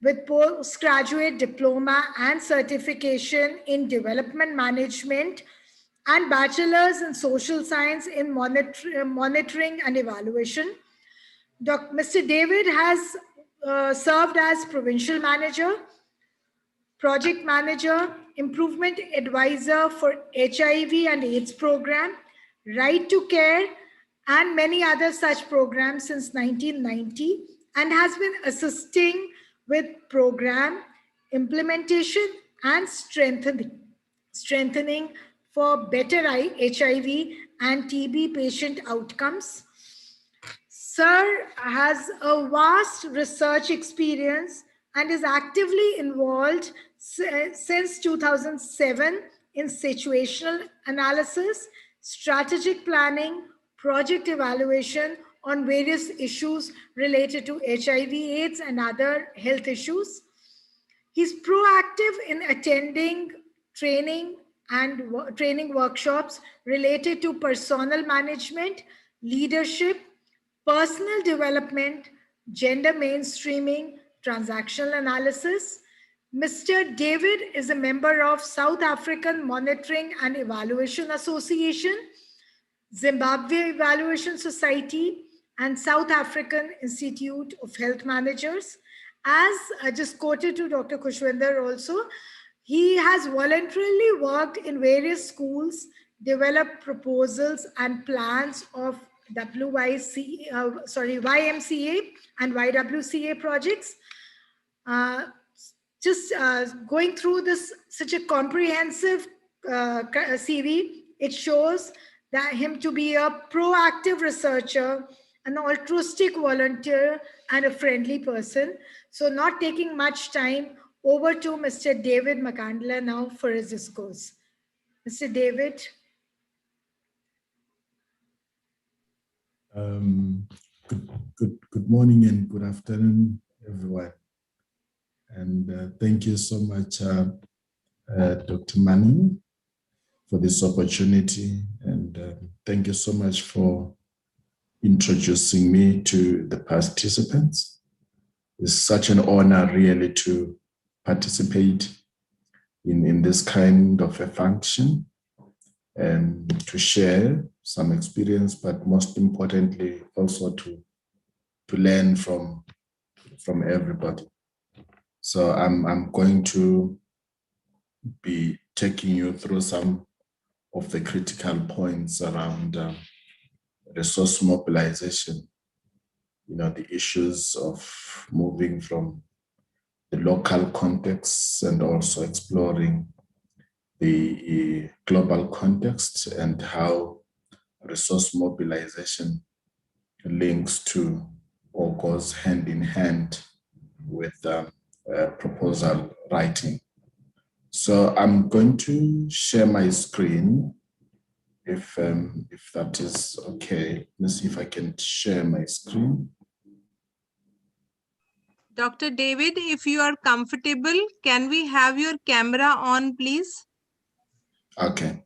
with postgraduate diploma and certification in development management and bachelor's in social science in monitoring and evaluation. Mr. David has served as provincial manager, project manager, improvement advisor for HIV and AIDS program, Right to Care, and many other such programs since 1990, and has been assisting with program implementation and strengthening for better HIV and TB patient outcomes. Sir has a vast research experience and is actively involved since 2007 in situational analysis, strategic planning, project evaluation on various issues related to HIV/AIDS and other health issues. He's proactive in attending training and training workshops related to personnel management, leadership, personal development, gender mainstreaming, transactional analysis. Mr. David is a member of South African Monitoring and Evaluation Association, Zimbabwe Evaluation Society, and South African Institute of Health Managers. As I just quoted to Dr. Kushwinder also, he has voluntarily worked in various schools, developed proposals and plans of YMCA and YWCA projects. Going through this such a comprehensive CV, it shows that him to be a proactive researcher, an altruistic volunteer, and a friendly person. So not taking much time, over to Mr. David Makandla now for his discourse. Mr. David. Good morning and good afternoon, everyone. And thank you so much, Dr. Manu, for this opportunity. And thank you so much for introducing me to the participants. It's such an honor really to participate in this kind of a function and to share some experience, but most importantly, also to learn from everybody. So I'm going to be taking you through some of the critical points around resource mobilization, the issues of moving from the local context and also exploring the global context and how resource mobilization links to or goes hand in hand with proposal writing. So I'm going to share my screen if that is okay. Let's see if I can share my screen. Dr. David, if you are comfortable, can we have your camera on, please? Okay.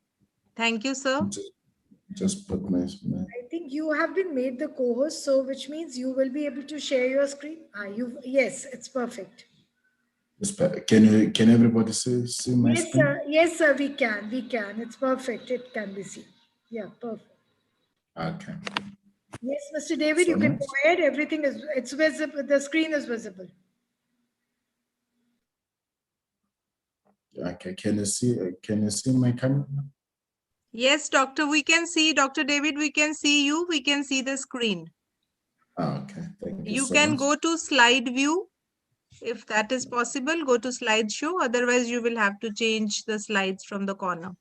Thank you, sir. Just put my. I think you have been made the co-host, so which means you will be able to share your screen. Yes, it's perfect. Can everybody see my yes, screen? Sir. Yes, sir. We can. It's perfect. It can be seen. Yeah, perfect. Okay. Yes, Mr. David, you can go ahead. Everything it's visible. The screen is visible. Okay. Can you see my camera? Yes, doctor, we can see. Dr. David, we can see you. We can see the screen. Okay. Thank you. You so can much. go to slide view. If that is possible, go to slideshow. Otherwise, you will have to change the slides from the corner.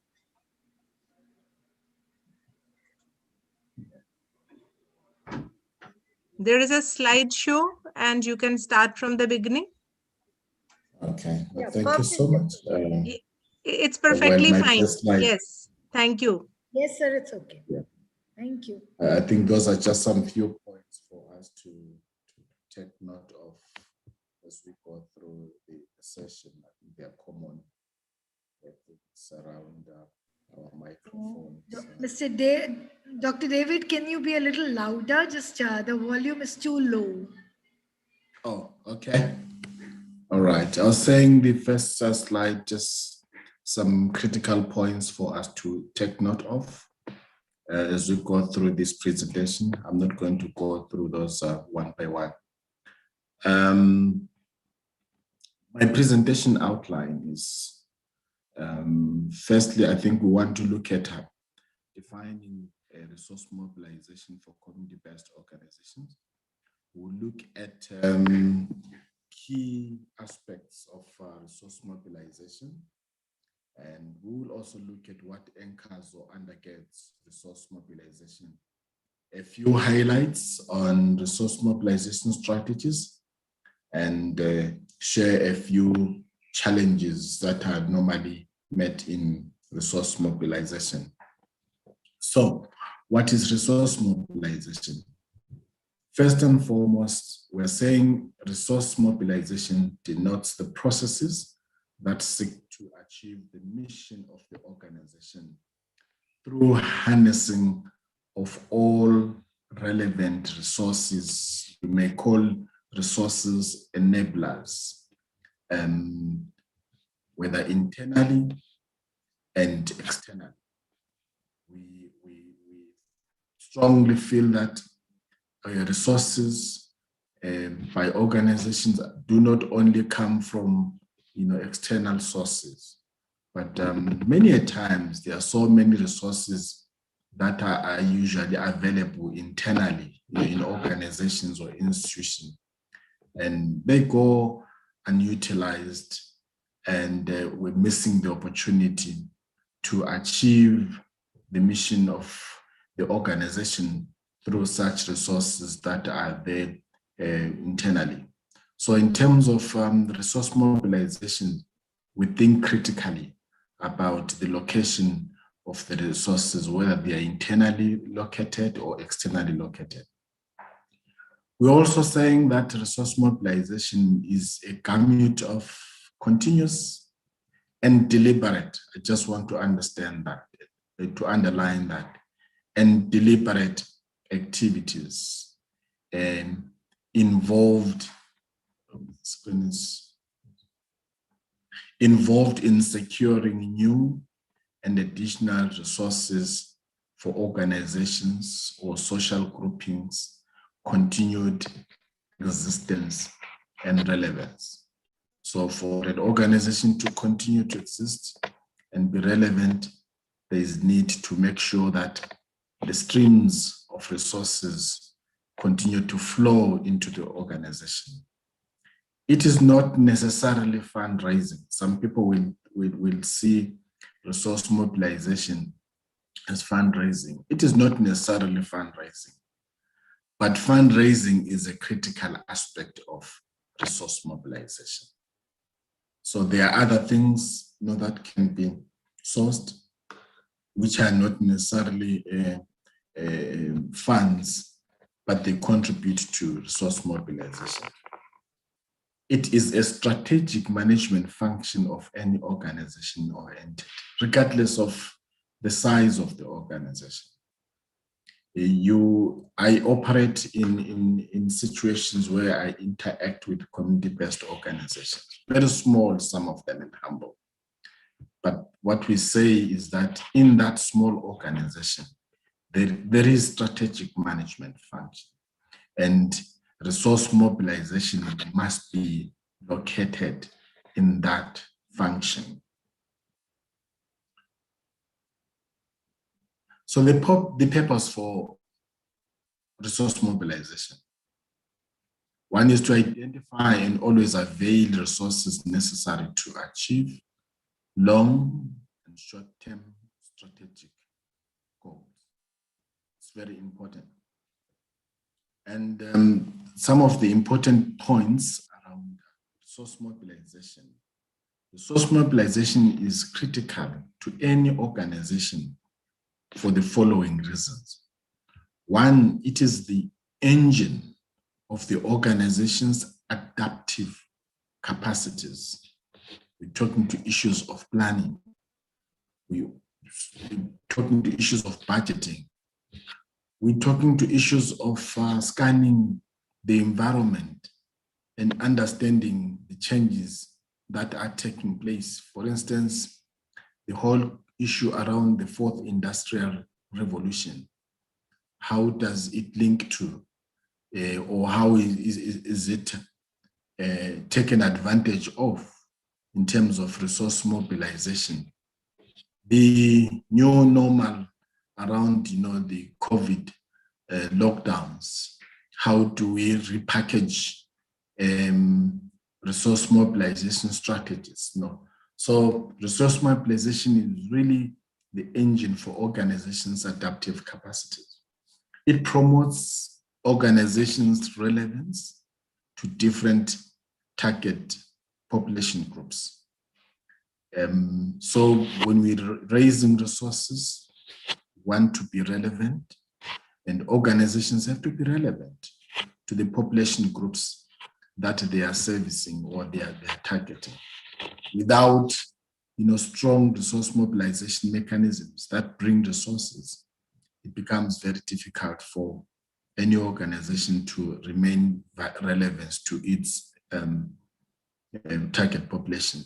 There is a slideshow and you can start from the beginning. Okay, well, Yeah, thank you so much. It's well, perfectly my fine. first slide, Yes, thank you. Yes, sir, it's okay. Yeah. Thank you. I think those are just some few points for us to take note of as we go through the session. I think they are common things around our microphones. Dr. David, can you be a little louder? Just the volume is too low. Oh, okay. All right. I was saying the first slide, just some critical points for us to take note of as we go through this presentation. I'm not going to go through those one by one. My presentation outline is, firstly, I think we want to look at defining a resource mobilization for community-based organizations. We'll look at key aspects of resource mobilization, and we will also look at what anchors or undergirds resource mobilization. A few highlights on resource mobilization strategies, and share a few challenges that are normally met in resource mobilization. So, what is resource mobilization? First and foremost, we're saying resource mobilization denotes the processes that seek to achieve the mission of the organization through harnessing of all relevant resources, we may call resources enablers, whether internally and externally. We strongly feel that resources by organizations do not only come from external sources, but many a times there are so many resources that are usually available internally in organizations or institutions, and they go unutilized, and we're missing the opportunity to achieve the mission of the organization through such resources that are there internally. So in terms of resource mobilization, we think critically about the location of the resources, whether they are internally located or externally located. We're also saying that resource mobilization is a gamut of continuous and deliberate. I just want to understand that, to underline that, and deliberate activities involved in securing new and additional resources for organizations or social groupings, continued existence and relevance. So for an organization to continue to exist and be relevant, there is need to make sure that the streams of resources continue to flow into the organization. It is not necessarily fundraising. Some people will see resource mobilization as fundraising. It is not necessarily fundraising, but fundraising is a critical aspect of resource mobilization. So there are other things that can be sourced, which are not necessarily funds, but they contribute to resource mobilization. It is a strategic management function of any organization or entity, regardless of the size of the organization. I operate in situations where I interact with community-based organizations, very small, some of them, and humble. But what we say is that in that small organization, there is strategic management function, and resource mobilization must be located in that function. So the purpose for resource mobilization. One is to identify and always avail resources necessary to achieve long and short-term strategic goals. It's very important. And some of the important points around resource mobilization. Resource mobilization is critical to any organization for the following reasons. One, it is the engine of the organization's adaptive capacities. We're talking to issues of planning. We're talking to issues of budgeting. We're talking to issues of scanning the environment and understanding the changes that are taking place. For instance, the whole issue around the fourth industrial revolution. How does it link to, or how is it taken advantage of in terms of resource mobilization? The new normal around, the COVID lockdowns. How do we repackage resource mobilization strategies? No. So resource mobilization is really the engine for organizations' adaptive capacities. It promotes organizations' relevance to different target population groups. So when we're raising resources, we want to be relevant, and organizations have to be relevant to the population groups that they are servicing or they are targeting. Without strong resource mobilization mechanisms that bring resources, it becomes very difficult for any organization to remain relevant to its target population.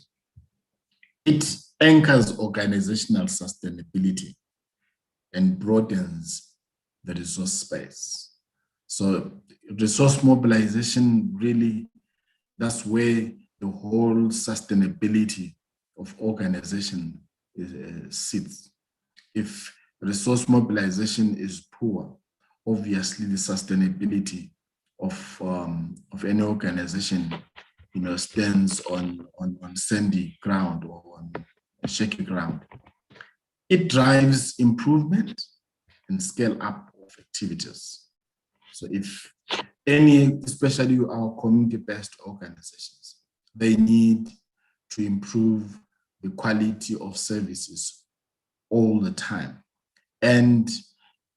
It anchors organizational sustainability and broadens the resource space. So resource mobilization, really, that's where the whole sustainability of organization sits. If resource mobilization is poor, obviously the sustainability of any organization stands on sandy ground or on shaky ground. It drives improvement and scale up of activities. So if any, especially our community-based organizations, they need to improve the quality of services all the time. And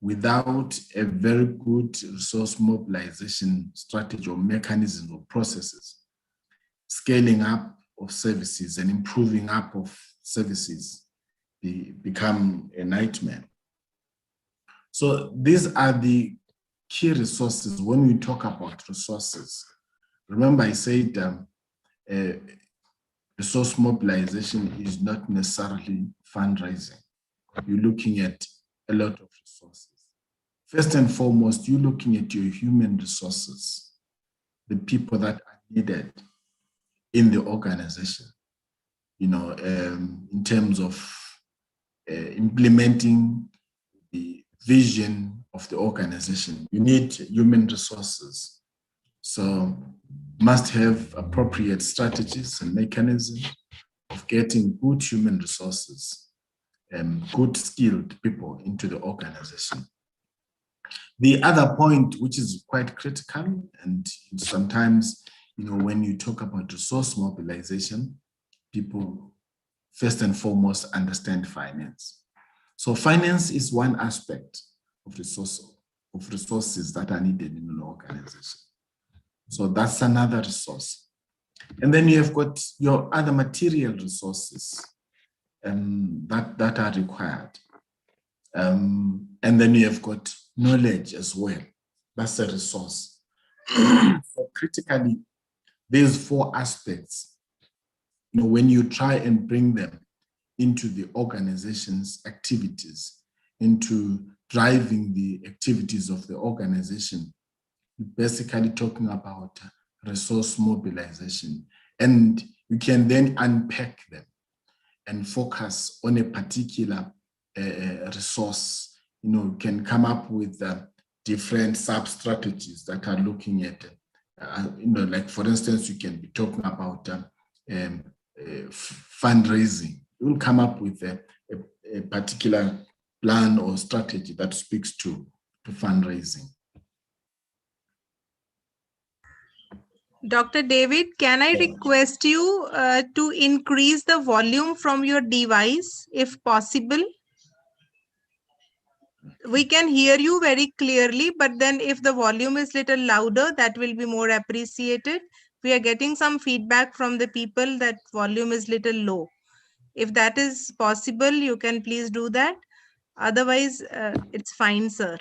without a very good resource mobilization strategy or mechanism or processes, scaling up of services and improving up of services become a nightmare. So these are the key resources when we talk about resources. Remember, I said resource mobilization is not necessarily fundraising. You're looking at a lot of resources. First and foremost, you're looking at your human resources, the people that are needed in the organization, in terms of implementing the vision of the organization. You need human resources. So must have appropriate strategies and mechanisms of getting good human resources and good skilled people into the organization. The other point, which is quite critical, and sometimes, when you talk about resource mobilization, people first and foremost understand finance. So finance is one aspect of resources that are needed in an organization. So that's another resource. And then you have got your other material resources that are required. And then you have got knowledge as well. That's a resource. So critically, there's four aspects. When you try and bring them into the organization's activities, into driving the activities of the organization, you're basically talking about resource mobilization. And you can then unpack them and focus on a particular resource. You can come up with different sub-strategies that are looking at, like for instance, you can be talking about fundraising. You will come up with a particular plan or strategy that speaks to fundraising. Dr. David, can I request you to increase the volume from your device if possible? We can hear you very clearly, but then if the volume is little louder, that will be more appreciated. We are getting some feedback from the people that volume is little low. If that is possible, you can please do that. Otherwise, it's fine, sir.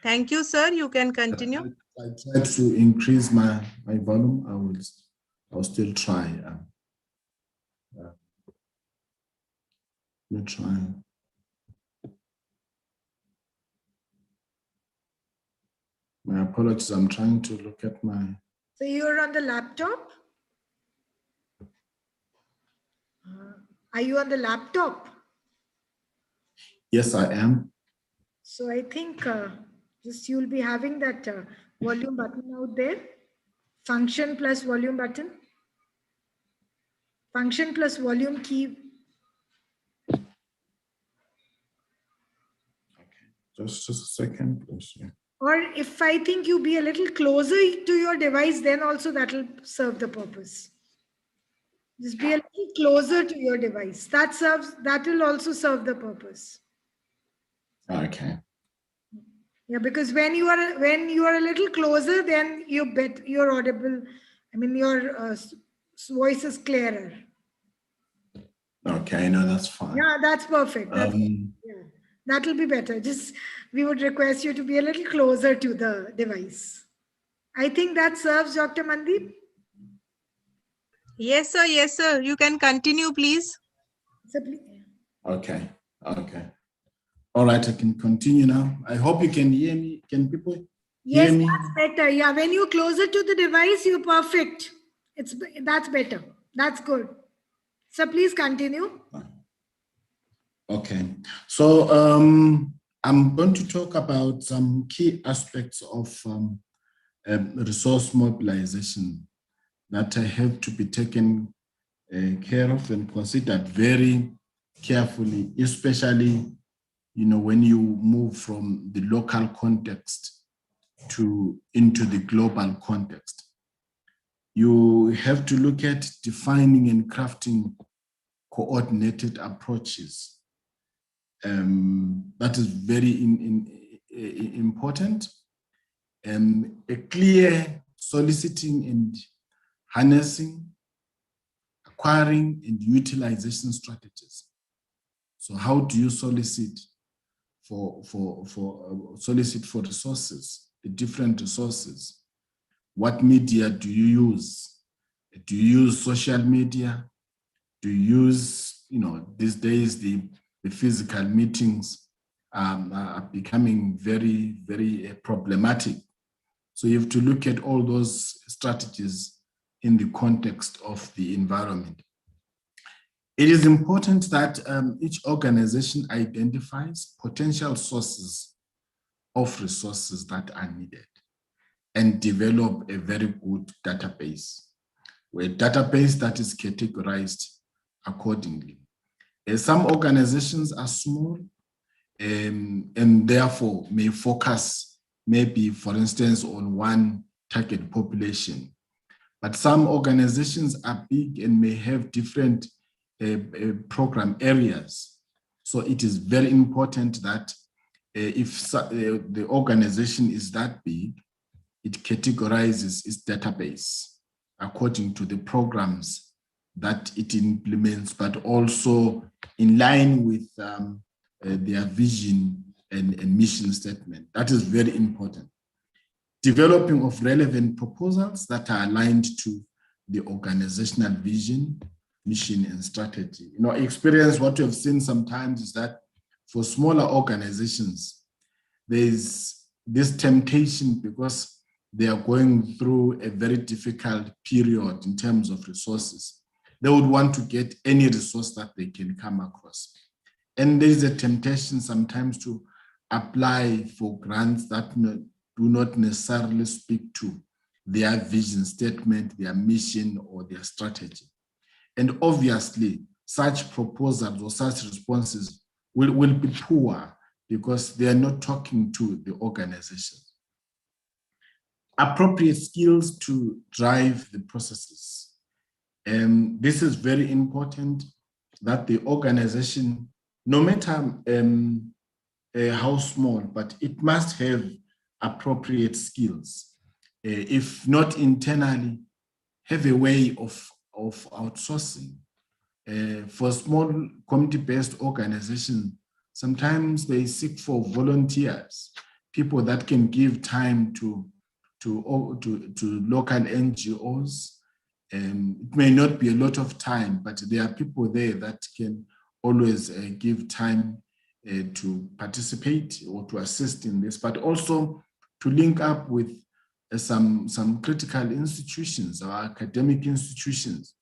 Thank you, sir. You can continue. I tried to increase my volume. I'll still try. Let me try. My apologies. I'm trying to look at my. So you're on the laptop? Are you on the laptop? Yes, I am. So I think just you'll be having that volume button out there. Function plus volume button. Function plus volume key. Okay, just a second, please. Yeah. Or if I think you be a little closer to your device, then also that will serve the purpose. Just be a little closer to your device. That will also serve the purpose. Okay. Yeah, because when you are a little closer, then you're audible. I mean, your voice is clearer. Okay, no, that's fine. Yeah, that's perfect. Yeah, that will be better. Just we would request you to be a little closer to the device. I think that serves, Dr. Mandeep. Yes, sir. Yes, sir. You can continue, please. So Okay. Okay. All right, I can continue now. I hope you can hear me. Can people hear me? That's better. Yeah, when you're closer to the device, you're perfect. That's better. That's good. So please continue. Okay. So I'm going to talk about some key aspects of resource mobilization that have to be taken care of and considered very carefully, especially when you move from the local context into the global context. You have to look at defining and crafting coordinated approaches. That is very important. A clear soliciting and harnessing, acquiring and utilization strategies. So how do you solicit for resources, the different resources? What media do you use? Do you use social media? Do you use, these days the physical meetings are becoming very, very problematic. So you have to look at all those strategies in the context of the environment. It is important that each organization identifies potential sources of resources that are needed and develop a very good database, a database that is categorized accordingly. Some organizations are small and therefore may focus maybe, for instance, on one target population. But some organizations are big and may have different program areas. So it is very important that if the organization is that big, it categorizes its database according to the programs that it implements, but also in line with their vision and mission statement. That is very important. Developing of relevant proposals that are aligned to the organizational vision, mission, and strategy. Experience, what we have seen sometimes is that for smaller organizations, there's this temptation because they are going through a very difficult period in terms of resources. They would want to get any resource that they can come across. And there is a temptation sometimes to apply for grants that do not necessarily speak to their vision statement, their mission, or their strategy. And obviously, such proposals or such responses will be poor because they are not talking to the organization. appropriate skills to drive the processes. This is very important, that the organization, no matter how small, but it must have appropriate skills. If not internally, have a way of outsourcing. For small community-based organizations, sometimes they seek for volunteers, people that can give time to local NGOs. It may not be a lot of time, but there are people there that can always give time to participate or to assist in this, but also to link up with some critical institutions or academic institutions.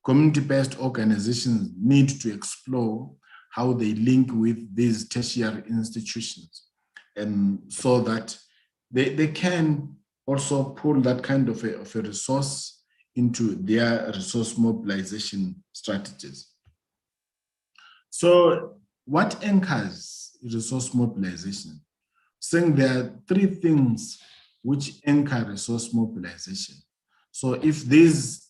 Community-based organizations need to explore how they link with these tertiary institutions, and so that they can also pull that kind of a resource into their resource mobilization strategies. So what anchors resource mobilization? Saying there are three things which anchor resource mobilization. So if these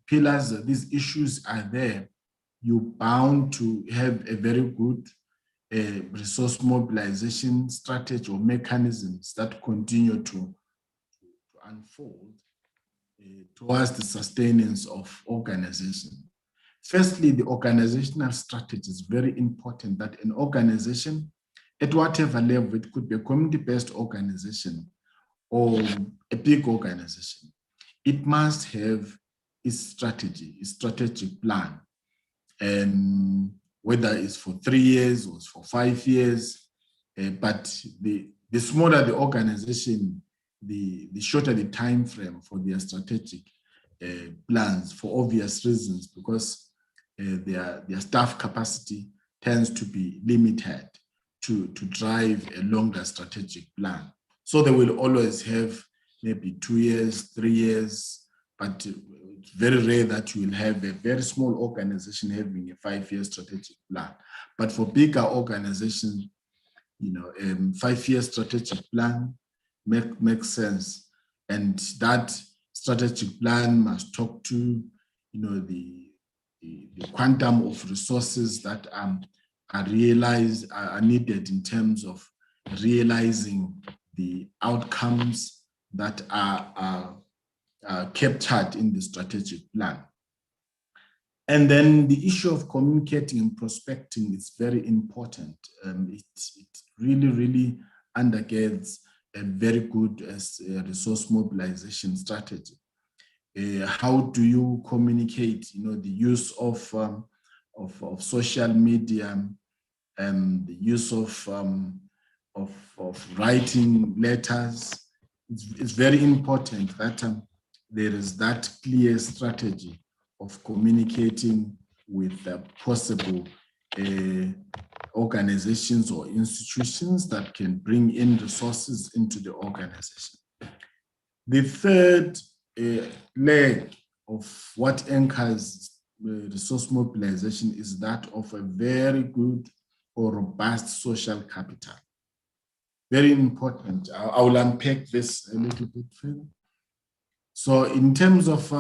pillars, these issues are there, you're bound to have a very good resource mobilization strategy or mechanisms that continue to unfold towards the sustenance of organization. Firstly, the organizational strategy is very important, that an organization at whatever level, it could be a community-based organization or a big organization, it must have its strategy, its strategic plan. And whether it's for 3 years or it's for 5 years, but the smaller the organization, the shorter the time frame for their strategic plans, for obvious reasons, because their staff capacity tends to be limited to drive a longer strategic plan. So they will always have maybe 2 years, 3 years, but it's very rare that you will have a very small organization having a 5-year strategic plan. But for bigger organizations, 5-year strategic plan makes sense. And that strategic plan must talk to, the quantum of resources that are needed in terms of realizing the outcomes that are captured in the strategic plan. And then the issue of communicating and prospecting is very important. It really, really undergirds a very good resource mobilization strategy. How do you communicate? The use of social media, and the use of writing letters. It's very important that there is that clear strategy of communicating with possible organizations or institutions that can bring in resources into the organization. The third leg of what anchors resource mobilization is that of a very good or robust social capital. Very important. I will unpack this a little bit further. So in terms of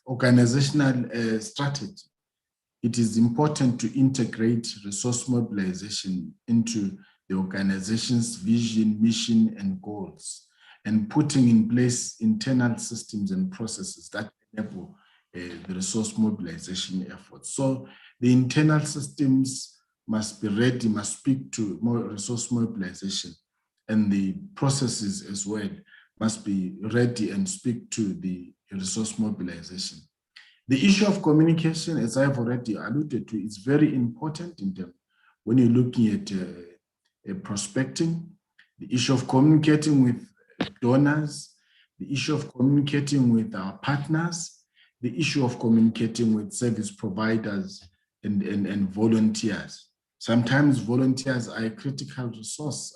organizational strategy, it is important to integrate resource mobilization into the organization's vision, mission, and goals, and putting in place internal systems and processes that enable the resource mobilization efforts. So the internal systems must be ready, must speak to more resource mobilization, and the processes as well must be ready and speak to the resource mobilization. The issue of communication, as I've already alluded to, is very important in terms when you're looking at prospecting, the issue of communicating with donors, the issue of communicating with our partners, the issue of communicating with service providers and volunteers. Sometimes volunteers are a critical resource,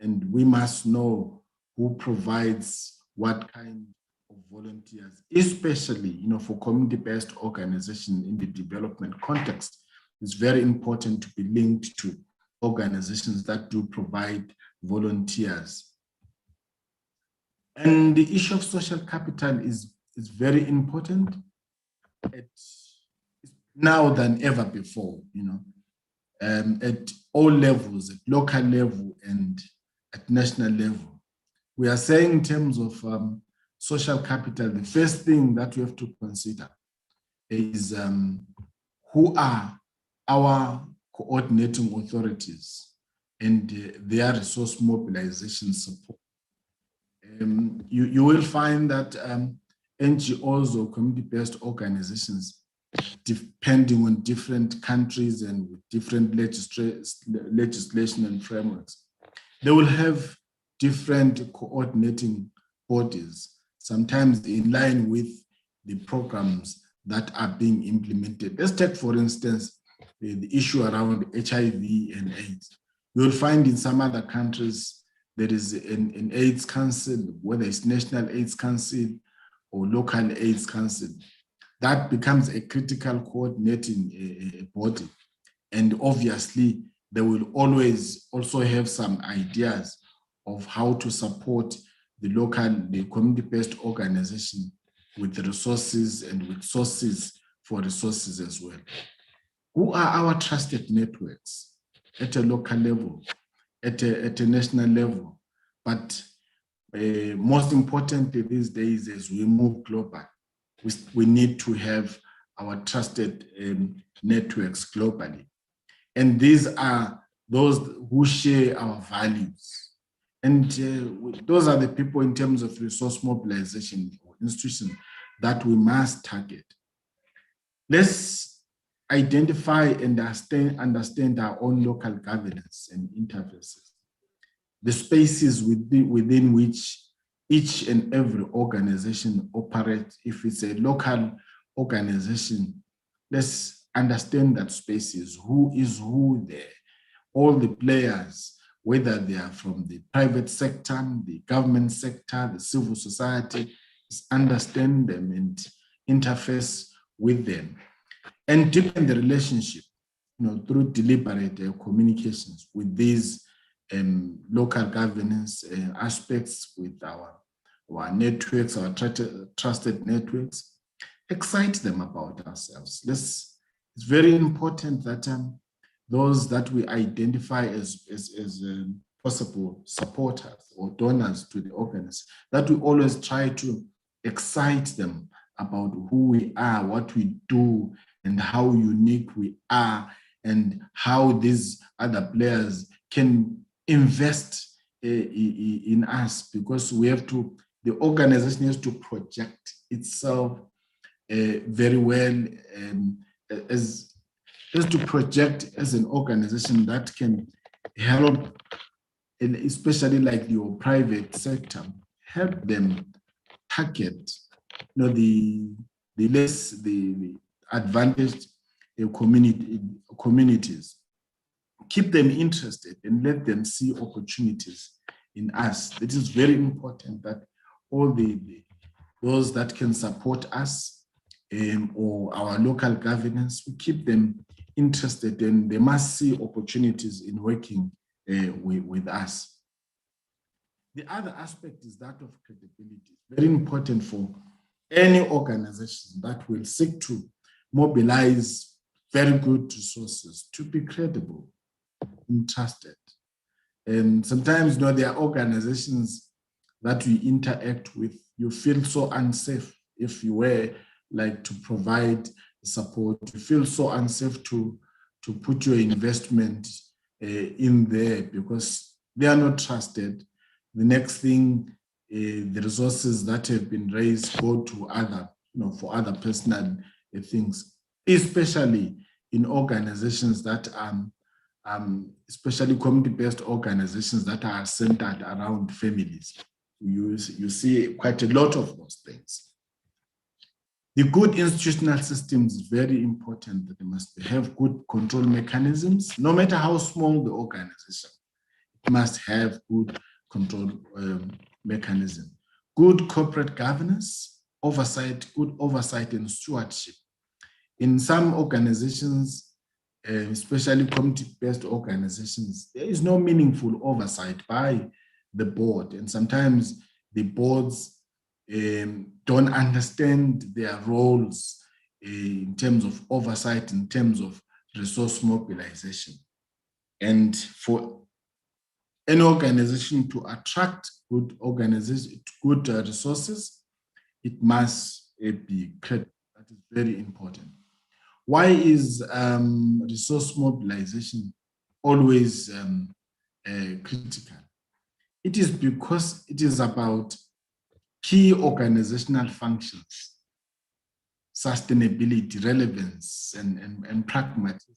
and we must know who provides what kind of volunteers, especially for community-based organizations in the development context. It's very important to be linked to organizations that do provide volunteers. And the issue of social capital is very important. It's now than ever before, at all levels, at local level and at national level. We are saying in terms of social capital, the first thing that we have to consider is who are our coordinating authorities and their resource mobilization support. You will find that NGOs or community-based organizations, depending on different countries and with different legislation and frameworks, they will have different coordinating bodies, sometimes in line with the programs that are being implemented. Let's take, for instance, the issue around HIV and AIDS. You'll find in some other countries there is an AIDS council, whether it's National AIDS Council or local AIDS council. That becomes a critical coordinating body. And obviously, they will always also have some ideas of how to support the community-based organization with the resources and with sources for resources as well. Who are our trusted networks at a local level, at a national level? But most importantly these days, as we move global, we need to have our trusted networks globally. And these are those who share our values. And those are the people in terms of resource mobilization or institutions that we must target. Let's identify and understand our own local governance and interfaces, the spaces within which each and every organization operates. If it's a local organization, let's understand that spaces, who is who there, all the players, whether they are from the private sector, the government sector, the civil society, understand them and interface with them, and deepen the relationship, through deliberate communications with these local governance aspects, with our networks, our trusted networks. Excite them about ourselves. It's very important that those that we identify as possible supporters or donors to the organization, that we always try to excite them about who we are, what we do, and how unique we are, and how these other players can invest in us, because the organization has to project itself very well, has to project as an organization that can help, and especially like your private sector, help them target the advantaged communities, keep them interested and let them see opportunities in us. It is very important that all those that can support us or our local governance, we keep them interested, and they must see opportunities in working with us. The other aspect is that of credibility. Very important for any organization that will seek to mobilize very good resources to be credible and trusted. And sometimes, there are organizations that we interact with, you feel so unsafe if you were like to provide support. You feel so unsafe to put your investment in there because they are not trusted. The next thing, the resources that have been raised go to other, for other personal things, especially in organizations that especially community-based organizations that are centered around families. You see quite a lot of those things. The good institutional systems is very important, that they must have good control mechanisms. No matter how small the organization, it must have good control mechanism. Good corporate governance, oversight, good oversight and stewardship. In some organizations, especially community-based organizations, there is no meaningful oversight by the board. And sometimes the boards don't understand their roles in terms of oversight, in terms of resource mobilization. And for an organization to attract good resources, it must be credible. That is very important. Why is resource mobilization always critical? It is because it is about key organizational functions, sustainability, relevance, and pragmatism.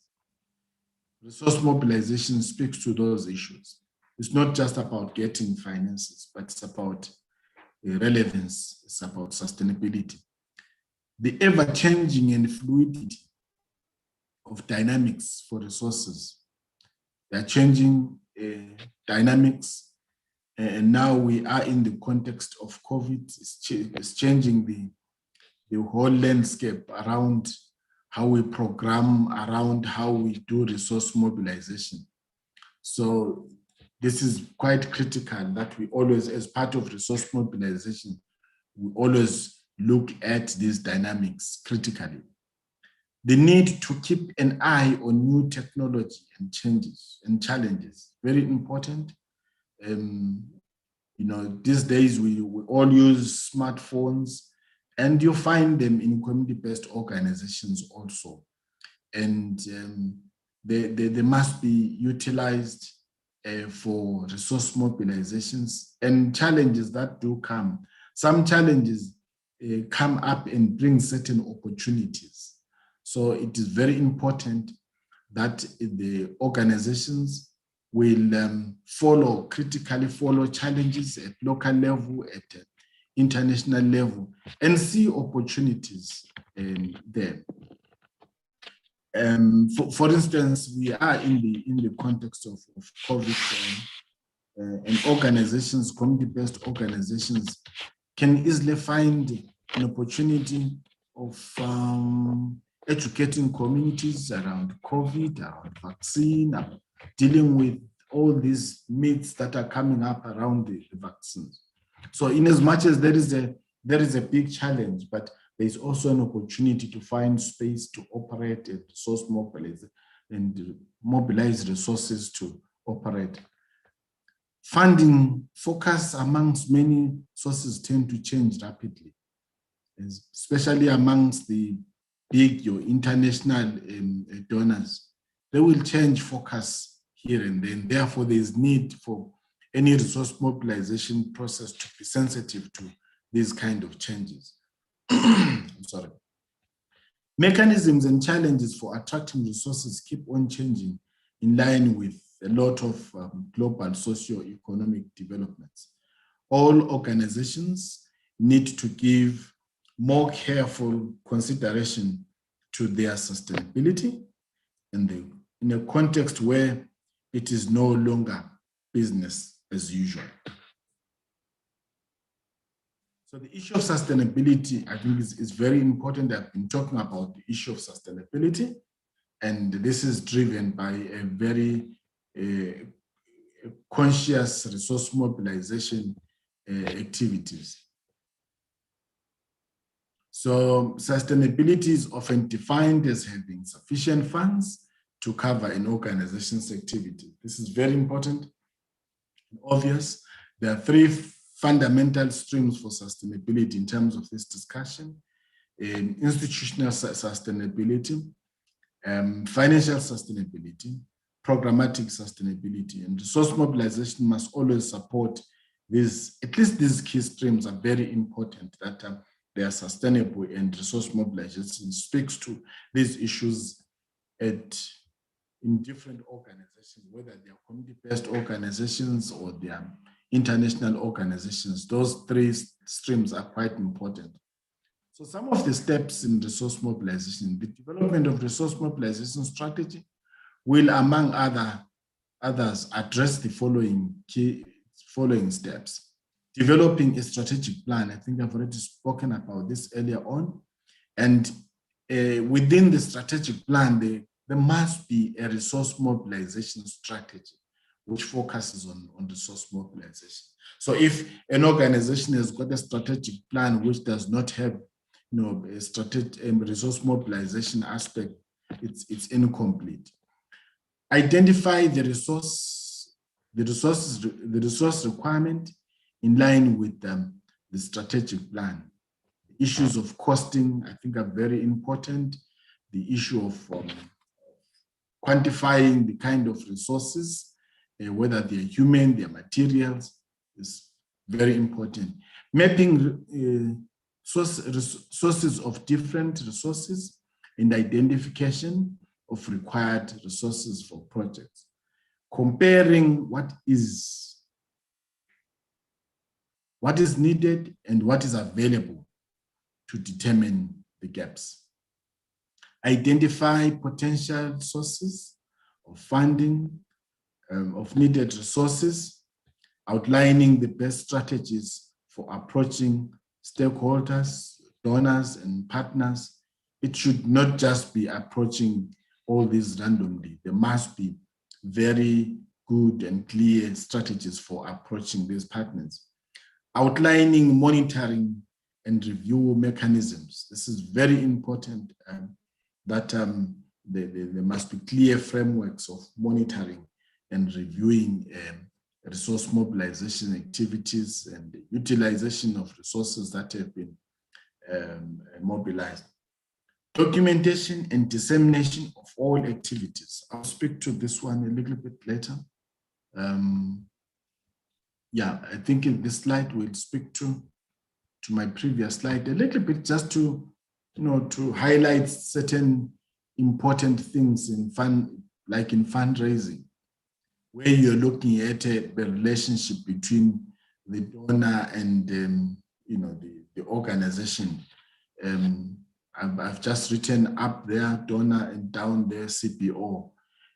Resource mobilization speaks to those issues. It's not just about getting finances, but it's about relevance, it's about sustainability. The ever-changing and fluidity of dynamics for resources. They are changing dynamics, and now we are in the context of COVID. It's changing the whole landscape around how we program, around how we do resource mobilization. So this is quite critical that we always, as part of resource mobilization, we always look at these dynamics critically. The need to keep an eye on new technology and changes and challenges, very important. These days we all use smartphones, and you find them in community-based organizations also. And they must be utilized for resource mobilizations and challenges that do come. Some challenges come up and bring certain opportunities. So it is very important that the organizations will critically follow challenges at local level, at international level, and see opportunities there. For instance, we are in the context of COVID, and organizations, community-based organizations, can easily find an opportunity of educating communities around COVID, around vaccine, dealing with all these myths that are coming up around the vaccines. So in as much as there is a big challenge, but there is also an opportunity to find space to operate and resource mobilize and mobilize resources to operate. Funding focus amongst many sources tend to change rapidly, especially amongst the big international donors. They will change focus here and then. Therefore, there is need for any resource mobilization process to be sensitive to these kind of changes. I'm sorry. Mechanisms and challenges for attracting resources keep on changing in line with a lot of global socio-economic developments. All organizations need to give more careful consideration to their sustainability and in a context where it is no longer business as usual. So the issue of sustainability, I think, is very important. I've been talking about the issue of sustainability, and this is driven by a very conscious resource mobilization activities. So sustainability is often defined as having sufficient funds to cover an organization's activity. This is very important and obvious. There are three fundamental streams for sustainability in terms of this discussion: institutional sustainability, financial sustainability, programmatic sustainability, and resource mobilization must always support these. At least these key streams are very important, that they are sustainable, and resource mobilization speaks to these issues in different organizations, whether they are community-based organizations or they are international organizations. Those three streams are quite important. So some of the steps in resource mobilization: the development of resource mobilization strategy will, among others, address the following steps. Developing a strategic plan. I think I've already spoken about this earlier on. And within the strategic plan, there must be a resource mobilization strategy which focuses on resource mobilization. So if an organization has got a strategic plan which does not have, a strategic resource mobilization aspect, it's incomplete. Identify the resource requirement in line with the strategic plan. Issues of costing, I think, are very important. The issue of quantifying the kind of resources, whether they're human, they're materials, is very important. Mapping sources of different resources and identification of required resources for projects. Comparing what is needed and what is available to determine the gaps. Identify potential sources of funding, of needed resources, outlining the best strategies for approaching stakeholders, donors, and partners. It should not just be approaching all these randomly. There must be very good and clear strategies for approaching these partners. Outlining monitoring and review mechanisms. This is very important, that there must be clear frameworks of monitoring and reviewing resource mobilization activities and the utilization of resources that have been mobilized. Documentation and dissemination of all activities. I'll speak to this one a little bit later. Yeah, I think in this slide we'll speak to my previous slide a little bit, just to to highlight certain important things in fundraising, where you're looking at the relationship between the donor and the organization. I've just written up there donor and down there CPO.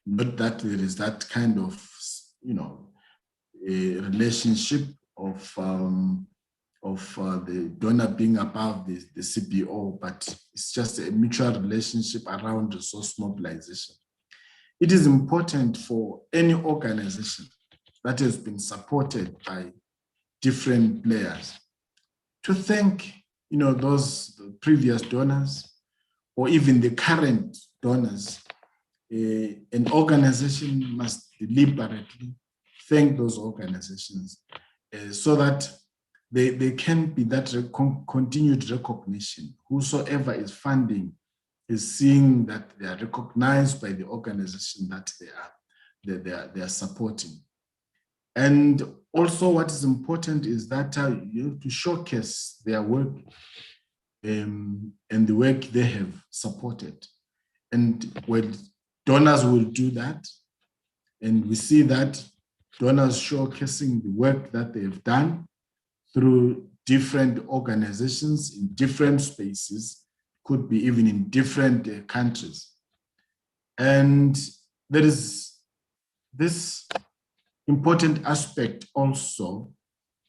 Not that there is that kind of a relationship of the donor being above the CPO, but it's just a mutual relationship around resource mobilization. It is important for any organization that has been supported by different players to thank those previous donors or even the current donors. An organization must deliberately thank those organizations so that there can be that continued recognition. Whosoever is funding is seeing that they are recognized by the organization that they are supporting. And also what is important is that you have to showcase their work and the work they have supported. And when donors will do that, and we see that donors showcasing the work that they have done through different organizations in different spaces, could be even in different countries. And there is this important aspect also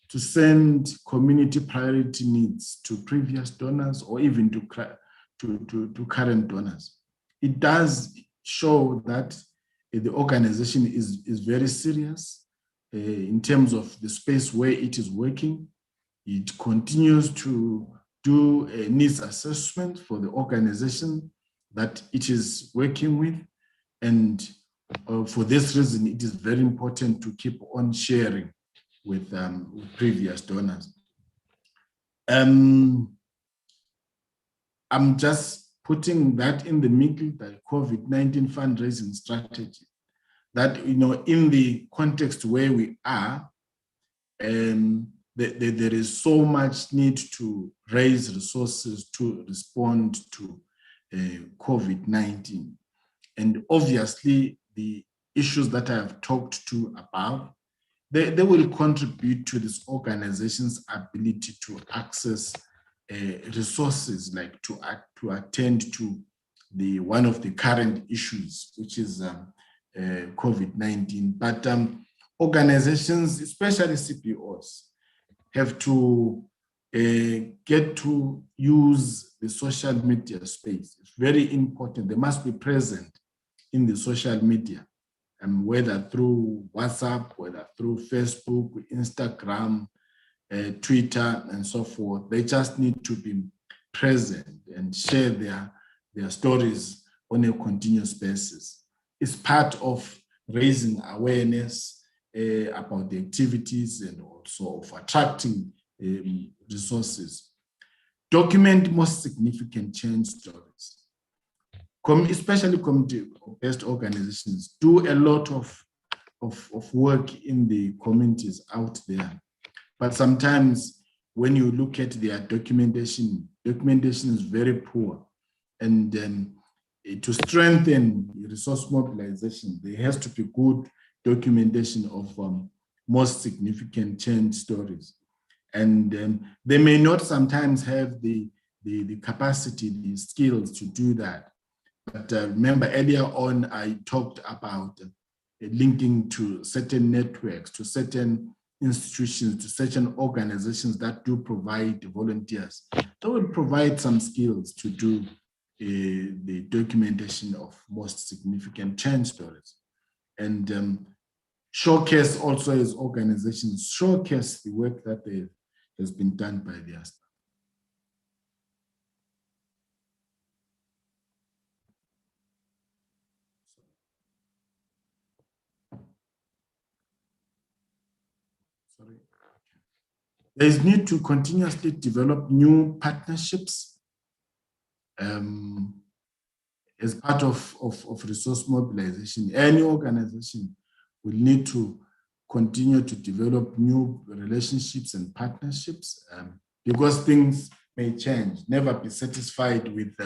to send community priority needs to previous donors or even to current donors. It does show that the organization is very serious in terms of the space where it is working. It continues to do a needs assessment for the organization that it is working with. And for this reason, it is very important to keep on sharing with previous donors. I'm just putting that in the middle, the COVID-19 fundraising strategy, that in the context where we are, there is so much need to raise resources to respond to COVID-19. And obviously, the issues that I have talked to about, they will contribute to this organization's ability to access resources, like to attend to one of the current issues, which is COVID-19. But organizations, especially CPOs, have to get to use the social media space. It's very important. They must be present in the social media, whether through WhatsApp, whether through Facebook, Instagram, Twitter, and so forth. They just need to be present and share their stories on a continuous basis. It's part of raising awareness about the activities and also of attracting resources. Document most significant change stories. Especially community-based organizations do a lot of work in the communities out there. But sometimes when you look at their documentation is very poor. And to strengthen resource mobilization, there has to be good documentation of most significant change stories. And they may not sometimes have the capacity, the skills to do that. But remember earlier on, I talked about linking to certain networks, to certain institutions, to certain organizations that do provide volunteers. They will provide some skills to do the documentation of most significant change stories. And showcase also as organizations, showcase the work that has been done by their staff. There is need to continuously develop new partnerships as part of resource mobilization. Any organization will need to continue to develop new relationships and partnerships because things may change. Never be satisfied with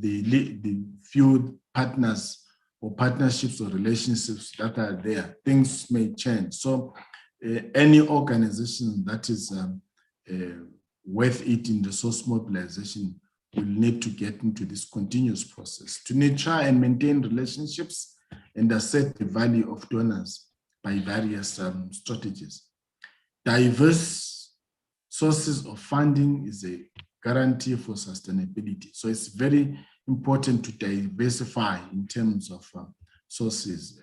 the few partners or partnerships or relationships that are there. Things may change. So any organization that is worth it in resource mobilization will need to get into this continuous process to nurture and maintain relationships and assert the value of donors by various strategies. Diverse sources of funding is a guarantee for sustainability. So it's very important to diversify in terms of sources.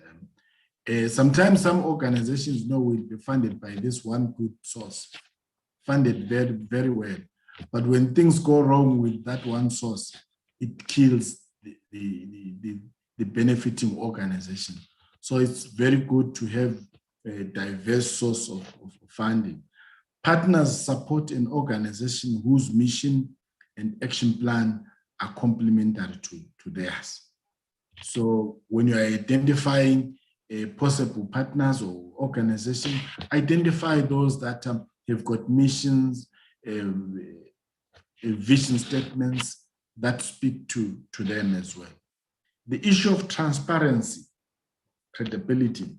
Sometimes some organizations will be funded by this one good source, funded very, very well. But when things go wrong with that one source, it kills the benefiting organization. So it's very good to have a diverse source of funding. Partners support an organization whose mission and action plan are complementary to theirs. So when you are identifying possible partners or organizations, identify those that have got missions, vision statements that speak to them as well. The issue of transparency, credibility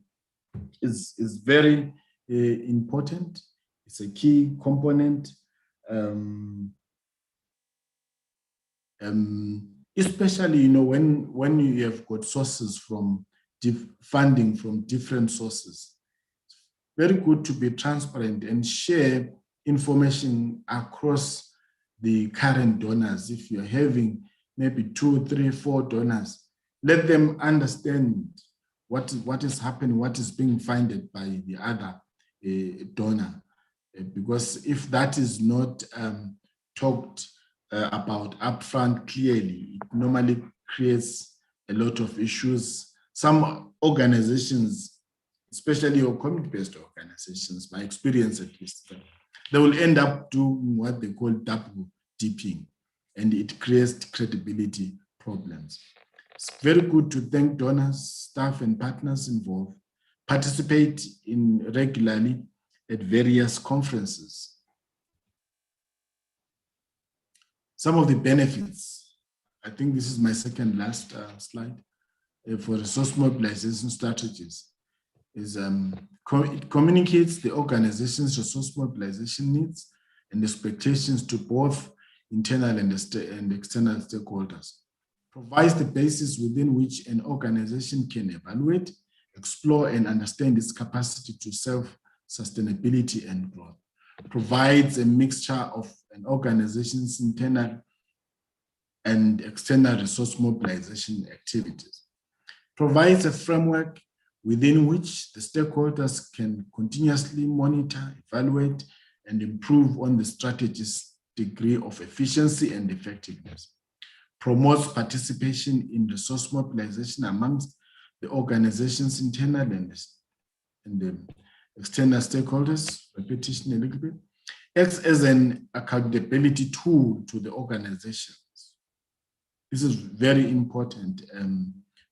is very important. It's a key component, especially when you have got sources from funding from different sources. It's very good to be transparent and share information across the current donors. If you're having maybe 2, 3, 4 donors, let them understand what is happening, what is being funded by the other donor. Because if that is not talked about upfront clearly, it normally creates a lot of issues. Some organizations, especially your community-based organizations, my experience at least, they will end up doing what they call double dipping, and it creates credibility problems. It's very good to thank donors, staff, and partners involved, participate in regularly at various conferences. Some of the benefits, I think this is my second last slide, for resource mobilization strategies, is it communicates the organization's resource mobilization needs and expectations to both internal and external stakeholders, provides the basis within which an organization can evaluate, explore, and understand its capacity to self-sustainability and growth, provides a mixture of an organization's internal and external resource mobilization activities. provides a framework within which the stakeholders can continuously monitor, evaluate, and improve on the strategy's degree of efficiency and effectiveness, promotes participation in resource mobilization amongst the organization's internal and the external stakeholders, repetition a little bit, acts as an accountability tool to the organizations. This is very important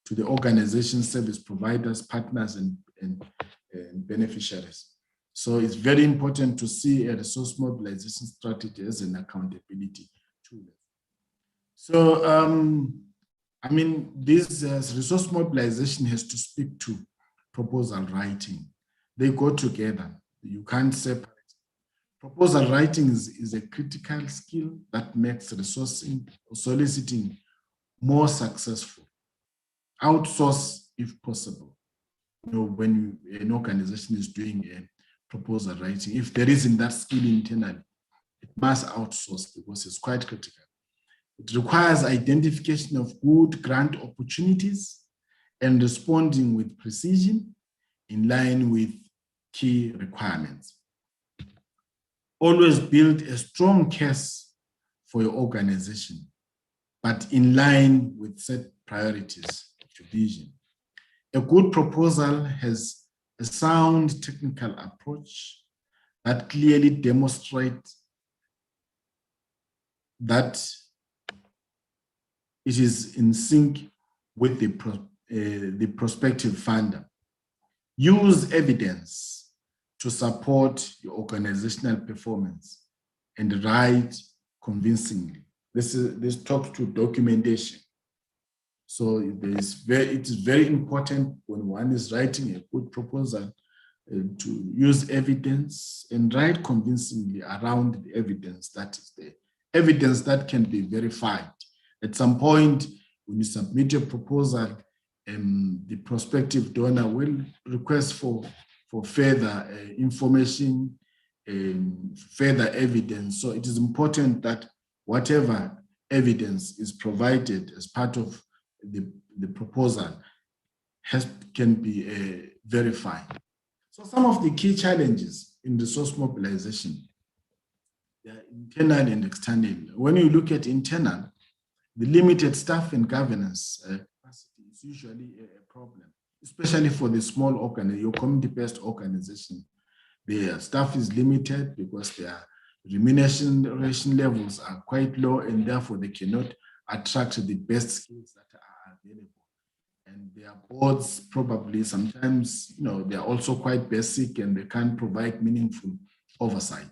to the organization, service providers, partners, and beneficiaries. So it's very important to see a resource mobilization strategy as an accountability tool. So, I mean, this resource mobilization has to speak to proposal writing. They go together. You can't separate. Proposal writing is a critical skill that makes resourcing or soliciting more successful. Outsource if possible. You know, when an organization is doing a proposal writing, if there isn't that skill internally, it must outsource because it's quite critical. It requires identification of good grant opportunities and responding with precision in line with key requirements. Always build a strong case for your organization, but in line with set priorities of vision. A good proposal has a sound technical approach that clearly demonstrates that it is in sync with the prospective funder. Use evidence to support your organizational performance and write convincingly. This talks to documentation. So it is very important when one is writing a good proposal to use evidence and write convincingly around the evidence that is there. Evidence that can be verified. At some point, when you submit your proposal, the prospective donor will request for further information, further evidence. So it is important that whatever evidence is provided as part of the proposal can be verified. So some of the key challenges in resource mobilization, they are internal and external. When you look at internal, the limited staff and governance capacity is usually a problem, especially for the small your community-based organization. Their staff is limited because their remuneration levels are quite low, and therefore they cannot attract the best skills that are available. And their boards probably sometimes, they are also quite basic and they can't provide meaningful oversight.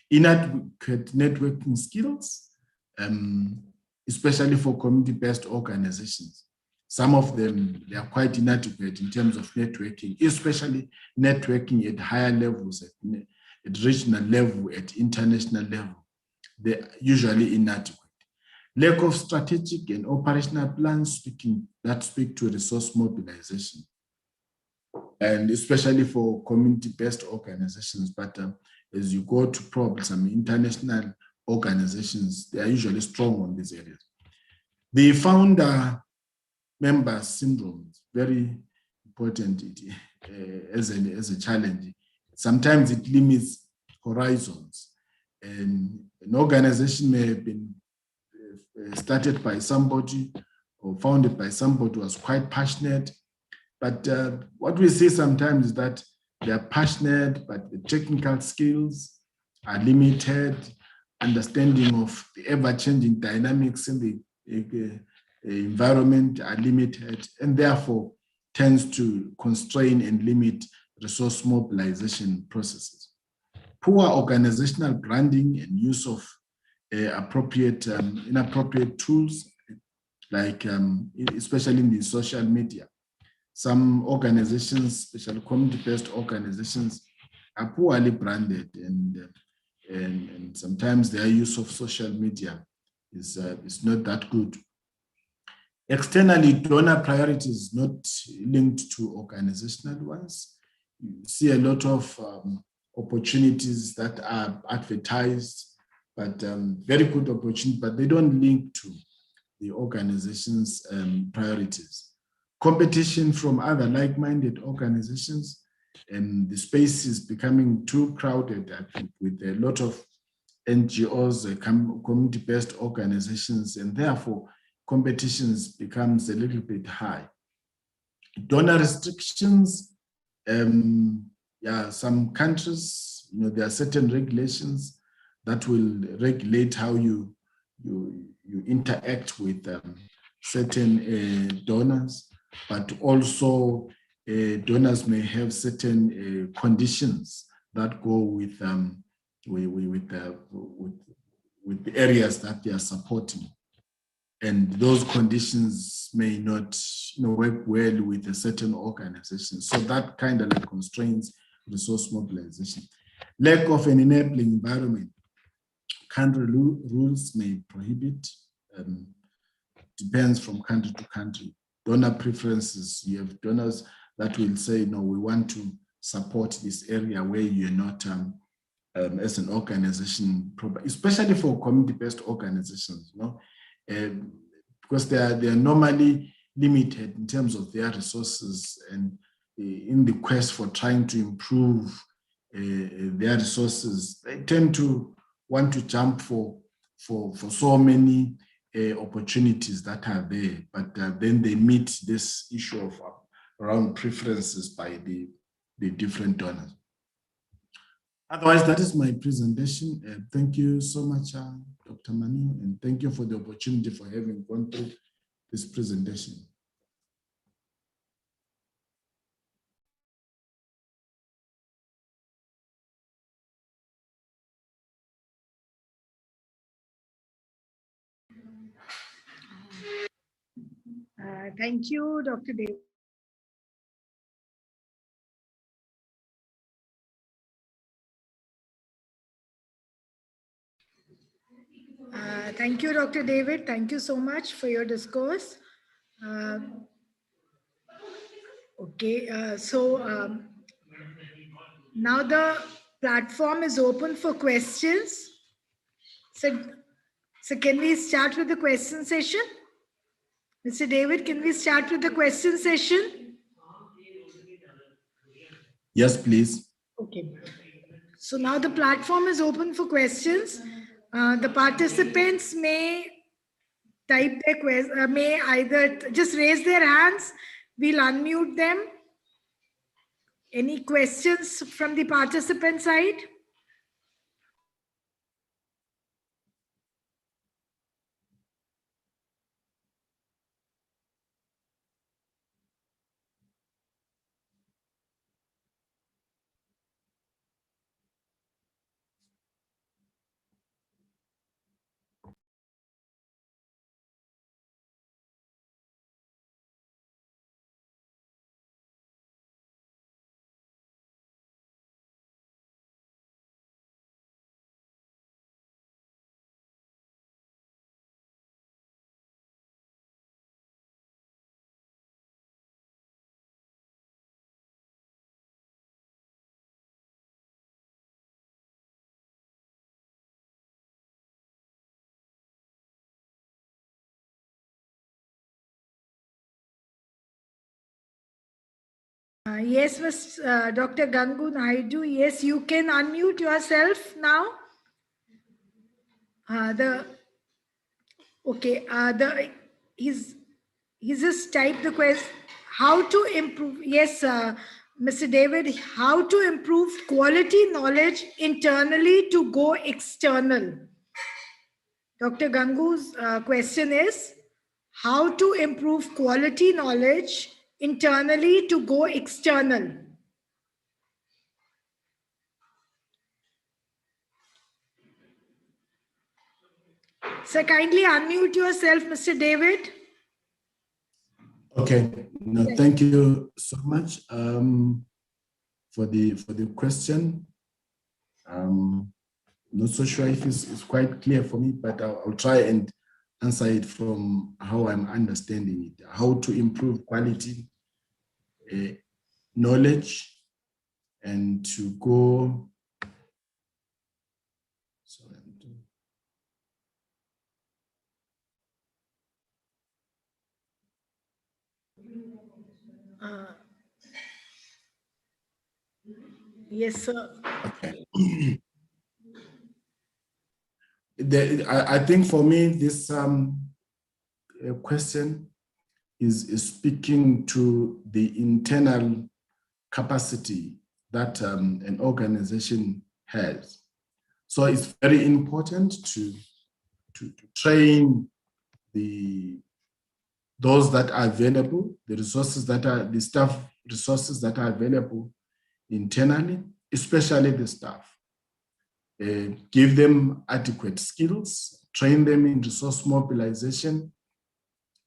Inadequate networking skills, especially for community-based organizations. Some of them, they are quite inadequate in terms of networking, especially networking at higher levels, at regional level, at international level. They're usually inadequate. Lack of strategic and operational plans that speak to resource mobilization, and especially for community-based organizations. But as you go to probably some international organizations, they are usually strong on these areas. The founder member syndrome is very important as a challenge. Sometimes it limits horizons. And an organization may have been started by somebody or founded by somebody who was quite passionate. But what we see sometimes is that they are passionate, but the technical skills are limited, understanding of the ever-changing dynamics in the environment are limited, and therefore tends to constrain and limit resource mobilization processes. Poor organizational branding and use of inappropriate tools, like especially in the social media. Some organizations, especially community-based organizations, are poorly branded, and sometimes their use of social media is not that good. Externally, donor priorities not linked to organizational ones. You see a lot of opportunities that are advertised, but very good opportunity, but they don't link to the organization's priorities. competition from other like-minded organizations, and the space is becoming too crowded, I think, with a lot of NGOs, community-based organizations, and therefore competitions becomes a little bit high. Donor restrictions, some countries, there are certain regulations that will regulate how you interact with certain donors, but also donors may have certain conditions that go with the areas that they are supporting. And those conditions may not work well with a certain organization. So that kind of like constrains resource mobilization. Lack of an enabling environment. Country rules may prohibit, depends from country to country. Donor preferences, you have donors that will say, no, we want to support this area where you're not, as an organization, especially for community-based organizations, because they are normally limited in terms of their resources, and in the quest for trying to improve their resources, they tend to want to jump for so many opportunities that are there, but then they meet this issue of around preferences by the different donors. Otherwise, that is my presentation. Thank you so much, Dr. Manu, and thank you for the opportunity for having gone through this presentation. Thank you, Dr. Dev. Thank you, Dr. David. Thank you so much for your discourse. Now the platform is open for questions. So can we start with the question session? Mr. David, can we start with the question session? Yes, please. Okay. So now the platform is open for questions. The participants may type their questions, may either just raise their hands, we'll unmute them. Any questions from the participant side? Yes, Dr. Gangu Naidu, yes, you can unmute yourself now. He's just typed the question, how to improve, yes, Mr. David, how to improve quality knowledge internally to go external. Dr. Gangu's question is, how to improve quality knowledge internally to go external. So kindly unmute yourself, Mr. David. Okay, no, thank you so much for the question. Not so sure if it's quite clear for me, but I'll try and answer it from how I'm understanding it. How to improve quality knowledge and to go. Sorry. Yes, sir. I think for me, this question is speaking to the internal capacity that an organization has. So it's very important to train those that are available, the staff resources that are available internally, especially the staff. Give them adequate skills, train them in resource mobilization,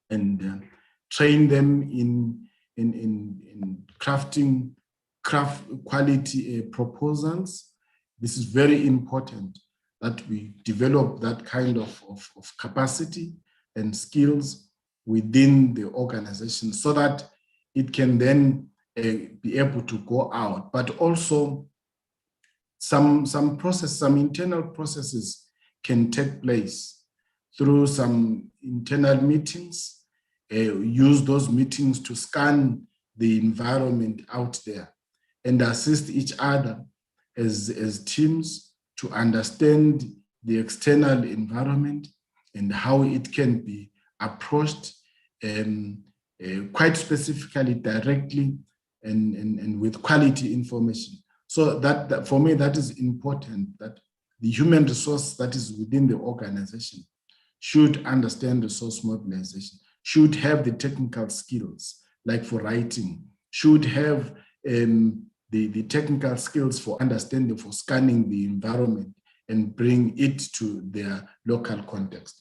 and train them in crafting quality proposals. This is very important that we develop that kind of capacity and skills within the organization so that it can then be able to go out. But also some internal processes can take place through some internal meetings. Use those meetings to scan the environment out there and assist each other as teams to understand the external environment and how it can be approached quite specifically, directly, and with quality information. So that for me, that is important, that the human resource that is within the organization should understand resource mobilization, should have the technical skills, like for writing, should have the technical skills for understanding, for scanning the environment and bring it to their local context.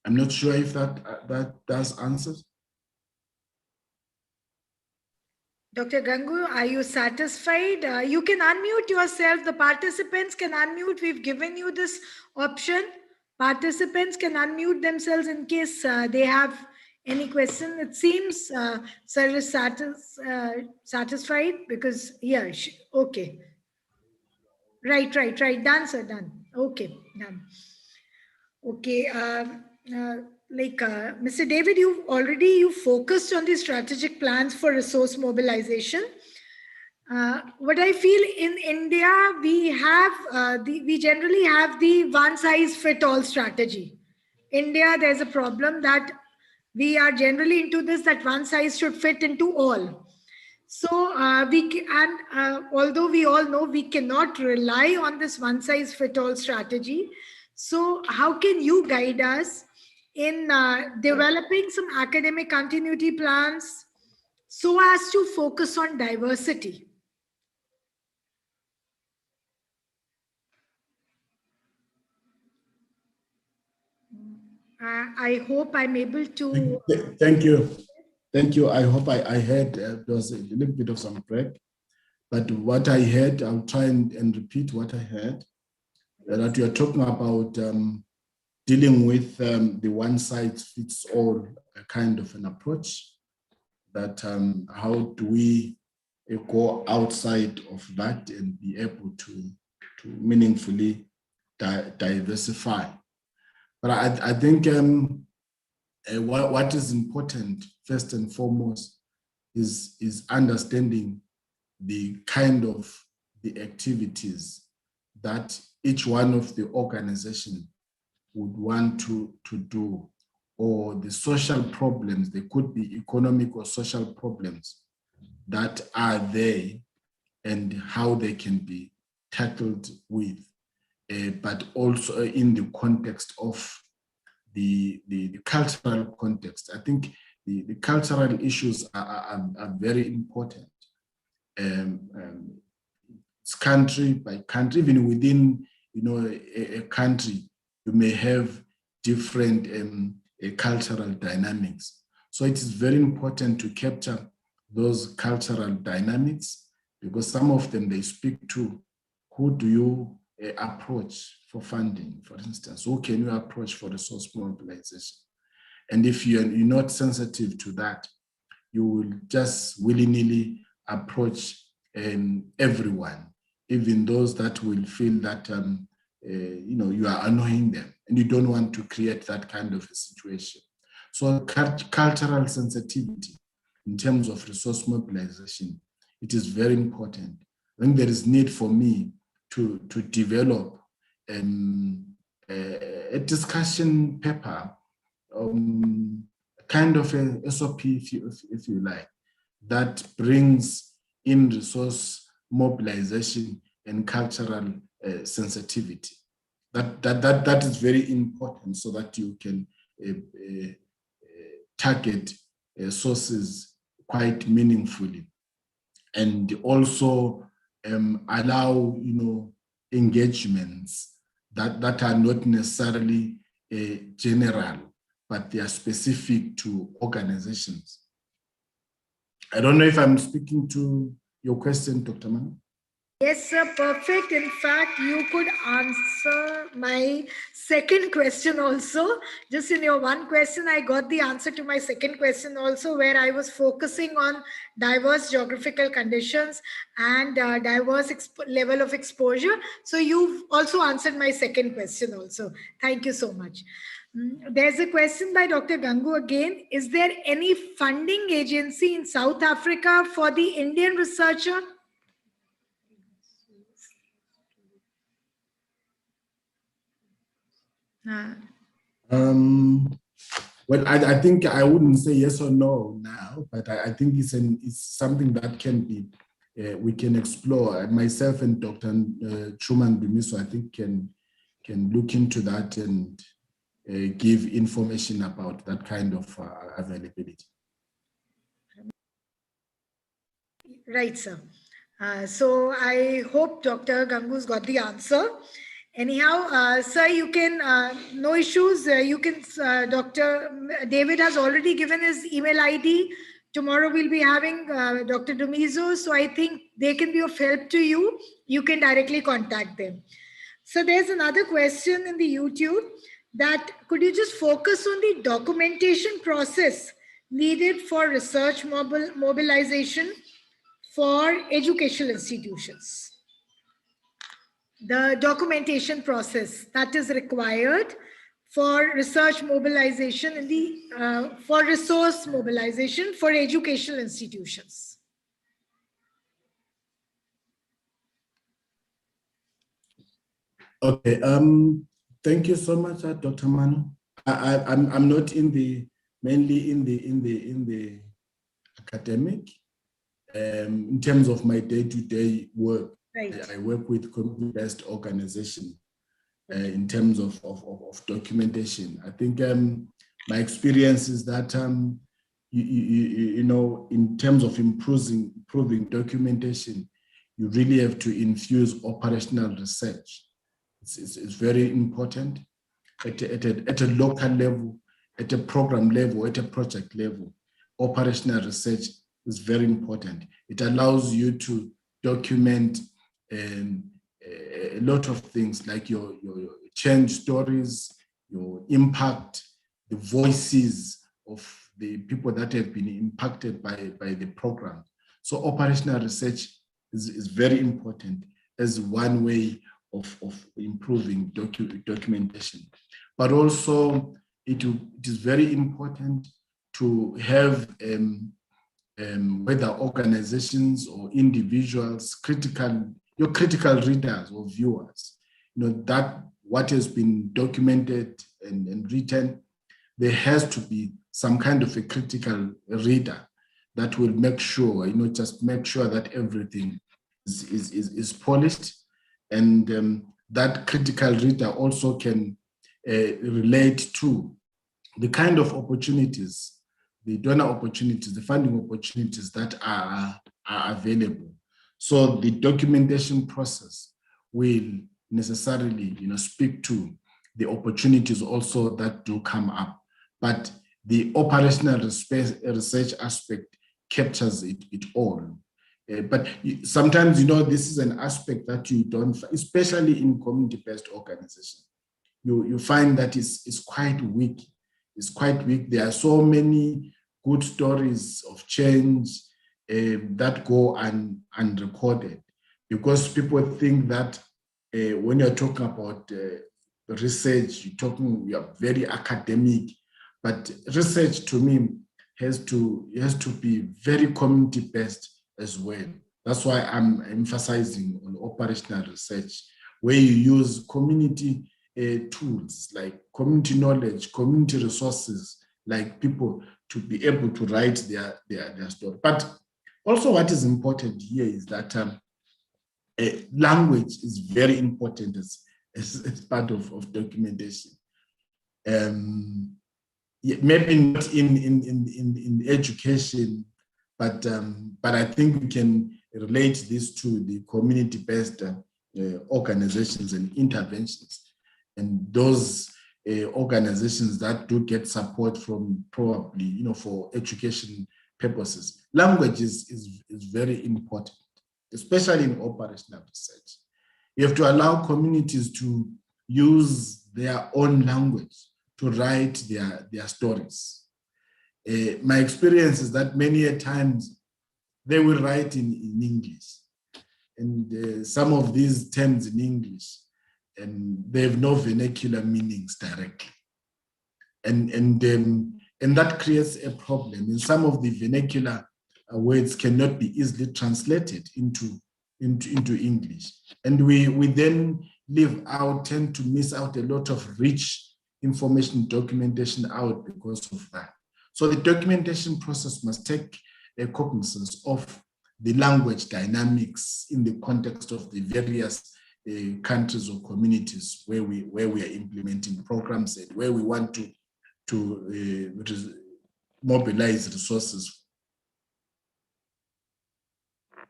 I'm not sure if that does answers. Dr. Gangu, are you satisfied? You can unmute yourself. The participants can unmute. We've given you this option. Participants can unmute themselves in case they have any question. It seems sir is satisfied because, yeah, okay. Right. Done, sir, done. Okay, done. Okay, Mr. David, you focused on the strategic plans for resource mobilization. What I feel in India, we generally have the one size fit all strategy. India, there's a problem that we are generally into this, that one size should fit into all. So although we all know we cannot rely on this one size fit all strategy, so how can you guide us in developing some academic continuity plans so as to focus on diversity? I hope I'm able to. Thank you. I hope I heard there was a little bit of some break, but what I heard, I'll try and repeat what I heard. That you are talking about dealing with the one size fits all kind of an approach. That how do we go outside of that and be able to meaningfully diversify? But I think what is important first and foremost is understanding the kind of the activities that each one of the organization would want to do, or the social problems. They could be economic or social problems that are there and how they can be tackled with, but also in the context of the cultural context. I think the cultural issues are very important. It's country by country, even within a country, you may have different cultural dynamics. So it is very important to capture those cultural dynamics, because some of them, they speak to who do you approach for funding, for instance, who can you approach for resource mobilization? And if you're not sensitive to that, you will just willy-nilly approach everyone, even those that will feel that you are annoying them, and you don't want to create that kind of a situation. So cultural sensitivity in terms of resource mobilization, it is very important. I think there is need for me to develop a discussion paper, kind of a SOP, if you like, that brings in resource mobilization and cultural sensitivity. That is very important, so that you can target sources quite meaningfully, and also allow engagements that are not necessarily general, but they are specific to organizations. I don't know if I'm speaking to your question, Dr. Manu. Yes, sir, perfect. In fact, you could answer my second question also. Just in your one question, I got the answer to my second question also, where I was focusing on diverse geographical conditions and diverse level of exposure. So you've also answered my second question also. Thank you so much. There's a question by Dr. Gangu again. Is there any funding agency in South Africa for the Indian researcher? Well, I think I wouldn't say yes or no now, but I think it's something that can be we can explore. Myself and Dr. Truman Bimiso, I think, can look into that and give information about that kind of availability. Right, sir. So I hope Dr. Gangu's got the answer. Anyhow, sir, you can, no issues. You can, Dr. David has already given his email ID. Tomorrow we'll be having Dr. Dumizo. So I think they can be of help to you. You can directly contact them. So there's another question in the YouTube that could you just focus on the documentation process needed for research mobilization for educational institutions? The documentation process that is required for research mobilization in the for resource mobilization for educational institutions. Okay. Thank you so much, Dr. Manu. I'm not mainly in the academic. In terms of my day-to-day work, right. I work with community-based organization in terms of documentation. I think my experience is that in terms of improving documentation, you really have to infuse operational research. It's very important at a local level, at a program level, at a project level. Operational research is very important. It allows you to document a lot of things like your change stories, your impact, the voices of the people that have been impacted by the program. So operational research is very important as one way of improving documentation. But also it is very important to have whether organizations or individuals, your critical readers or viewers, that what has been documented and written, there has to be some kind of a critical reader that will make sure, just make sure that everything is polished, and that critical reader also can relate to the kind of opportunities, the donor opportunities, the funding opportunities that are available. So the documentation process will necessarily, speak to the opportunities also that do come up. But the operational research aspect captures it all. But sometimes, this is an aspect that you don't, especially in community-based organizations. You find that it's quite weak. It's quite weak. There are so many good stories of change that go unrecorded because people think that when you're talking about research, you're very academic, but research to me has to be very community-based as well. That's why I'm emphasizing on operational research, where you use community tools like community knowledge, community resources, like people to be able to write their story. But also what is important here is that language is very important as part of documentation. Maybe not in education, but I think we can relate this to the community-based organizations and interventions, and those organizations that do get support from probably, for education purposes. Language is very important, especially in operational research. You have to allow communities to use their own language to write their stories. My experience is that many a times they will write in English, and some of these terms in English, and they have no vernacular meanings directly, and that creates a problem. And some of the vernacular words cannot be easily translated into English, and we then tend to miss out a lot of rich information documentation out because of that. So the documentation process must take a cognizance of the language dynamics in the context of the various countries or communities where we are implementing programs and where we want to mobilize resources.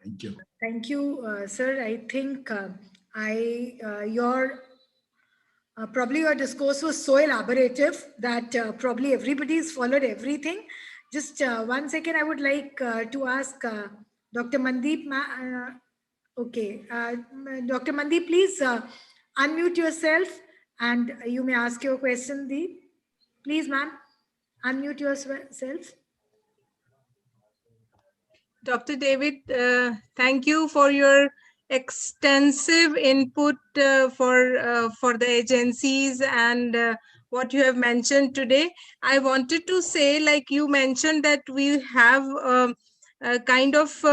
Thank you. Thank you, sir. I think probably your discourse was so elaborative that probably everybody's followed everything. Just 1 second, I would like to ask Dr. Mandeep. Okay, Dr. Mandeep, please unmute yourself and you may ask your question, Deep. Please, ma'am, unmute yourself. Dr. David, thank you for your extensive input for the agencies and what you have mentioned today. I wanted to say, like you mentioned, that we have a kind of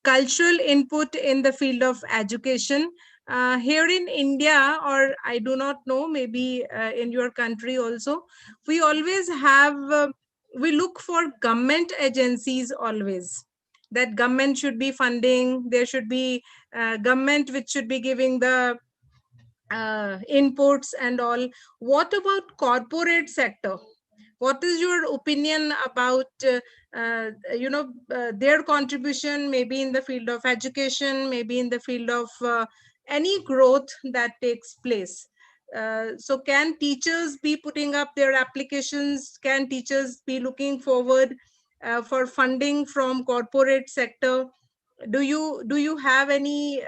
cultural input in the field of education. Here in India, or I do not know, maybe in your country also, we always have, we look for government agencies always. That government should be funding, there should be government which should be giving the inputs and all. What about corporate sector? What is your opinion about their contribution, maybe in the field of education, maybe in the field of any growth that takes place? So can teachers be putting up their applications? Can teachers be looking forward for funding from corporate sector? Do you have any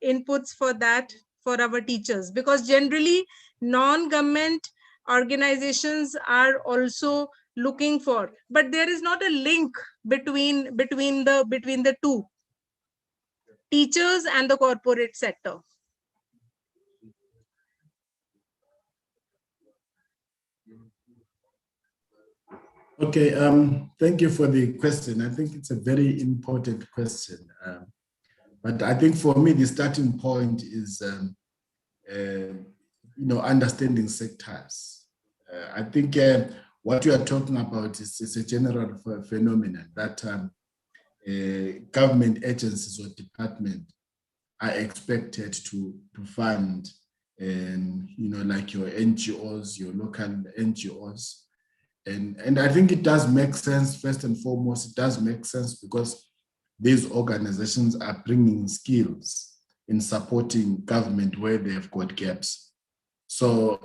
inputs for that for our teachers? Because generally non-government organizations are also looking for, but there is not a link between the two, teachers and the corporate sector. Okay, thank you for the question. I think it's a very important question. But I think for me, the starting point is, understanding sectors. I think what you are talking about is a general phenomenon that government agencies or departments are expected to fund, and like your NGOs, your local NGOs. And I think it does make sense. First and foremost, it does make sense because these organizations are bringing skills in supporting government where they've got gaps. So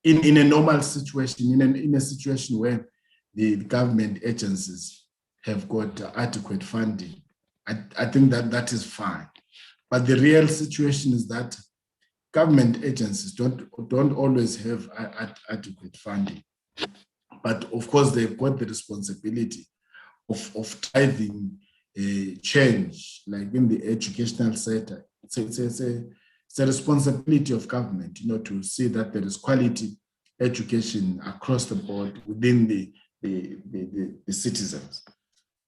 in a normal situation, in a situation where the government agencies have got adequate funding, I think that is fine. But the real situation is that government agencies don't always have adequate funding. But of course, they've got the responsibility of driving change, like in the educational sector. It's it's a responsibility of government, to see that there is quality education across the board within the citizens.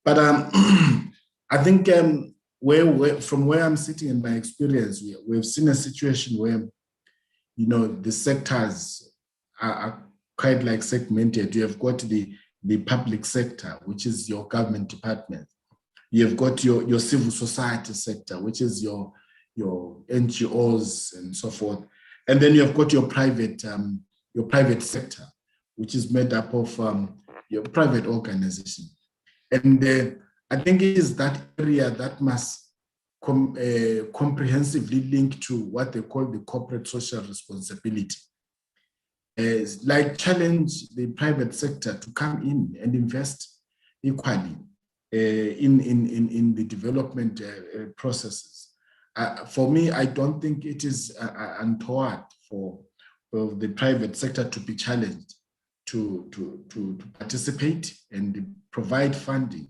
But I think from where I'm sitting in my experience, we've seen a situation where, the sectors are quite like segmented. You have got the public sector, which is your government department. You have got your civil society sector, which is your NGOs and so forth. And then you have got your private sector, which is made up of your private organization. And I think it is that area that must comprehensively link to what they call the corporate social responsibility. Like challenge the private sector to come in and invest equally in the development processes. For me, I don't think it is untoward for the private sector to be challenged to participate and provide funding.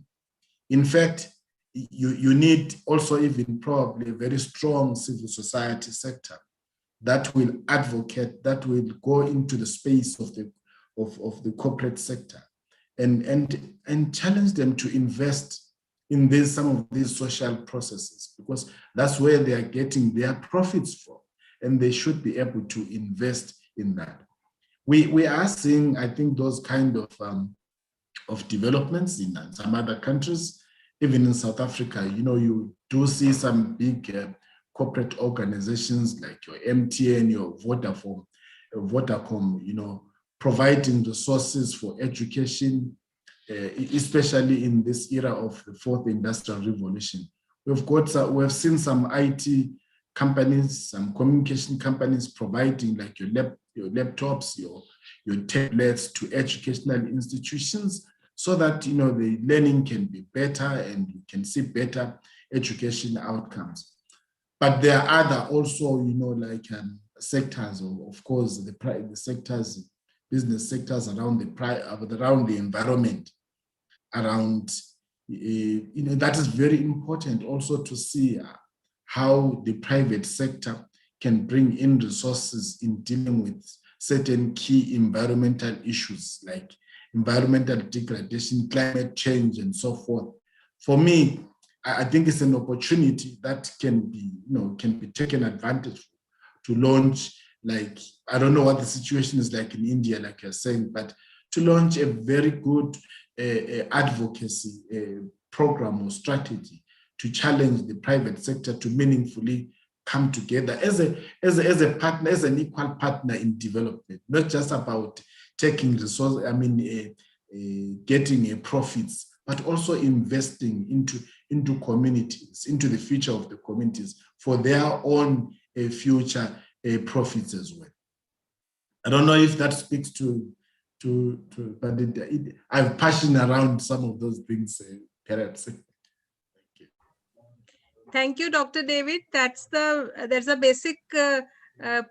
In fact, you need also even probably a very strong civil society sector that will advocate, that will go into the space of the corporate sector and challenge them to invest in some of these social processes, because that's where they are getting their profits from, and they should be able to invest in that. We are seeing, I think, those kind of developments in some other countries, even in South Africa. You do see some big corporate organizations like your MTN, your Vodacom, providing resources for education, especially in this era of the fourth industrial revolution. We've seen some IT companies, some communication companies providing like your laptops, your tablets to educational institutions, so that the learning can be better and you can see better education outcomes. But there are other also, like sectors, of course, the sectors, business sectors around the environment, around, that is very important also to see how the private sector can bring in resources in dealing with certain key environmental issues like environmental degradation, climate change, and so forth. For me, I think it's an opportunity that can be taken advantage of to launch, like, I don't know what the situation is like in India, like you're saying, but to launch a very good advocacy program or strategy to challenge the private sector to meaningfully come together as a partner, as an equal partner in development, not just about taking resources, getting profits, but also investing into communities, into the future of the communities for their own future profits as well. I don't know if that speaks but I've passion around some of those things, perhaps. Thank you, Dr. David. There's a basic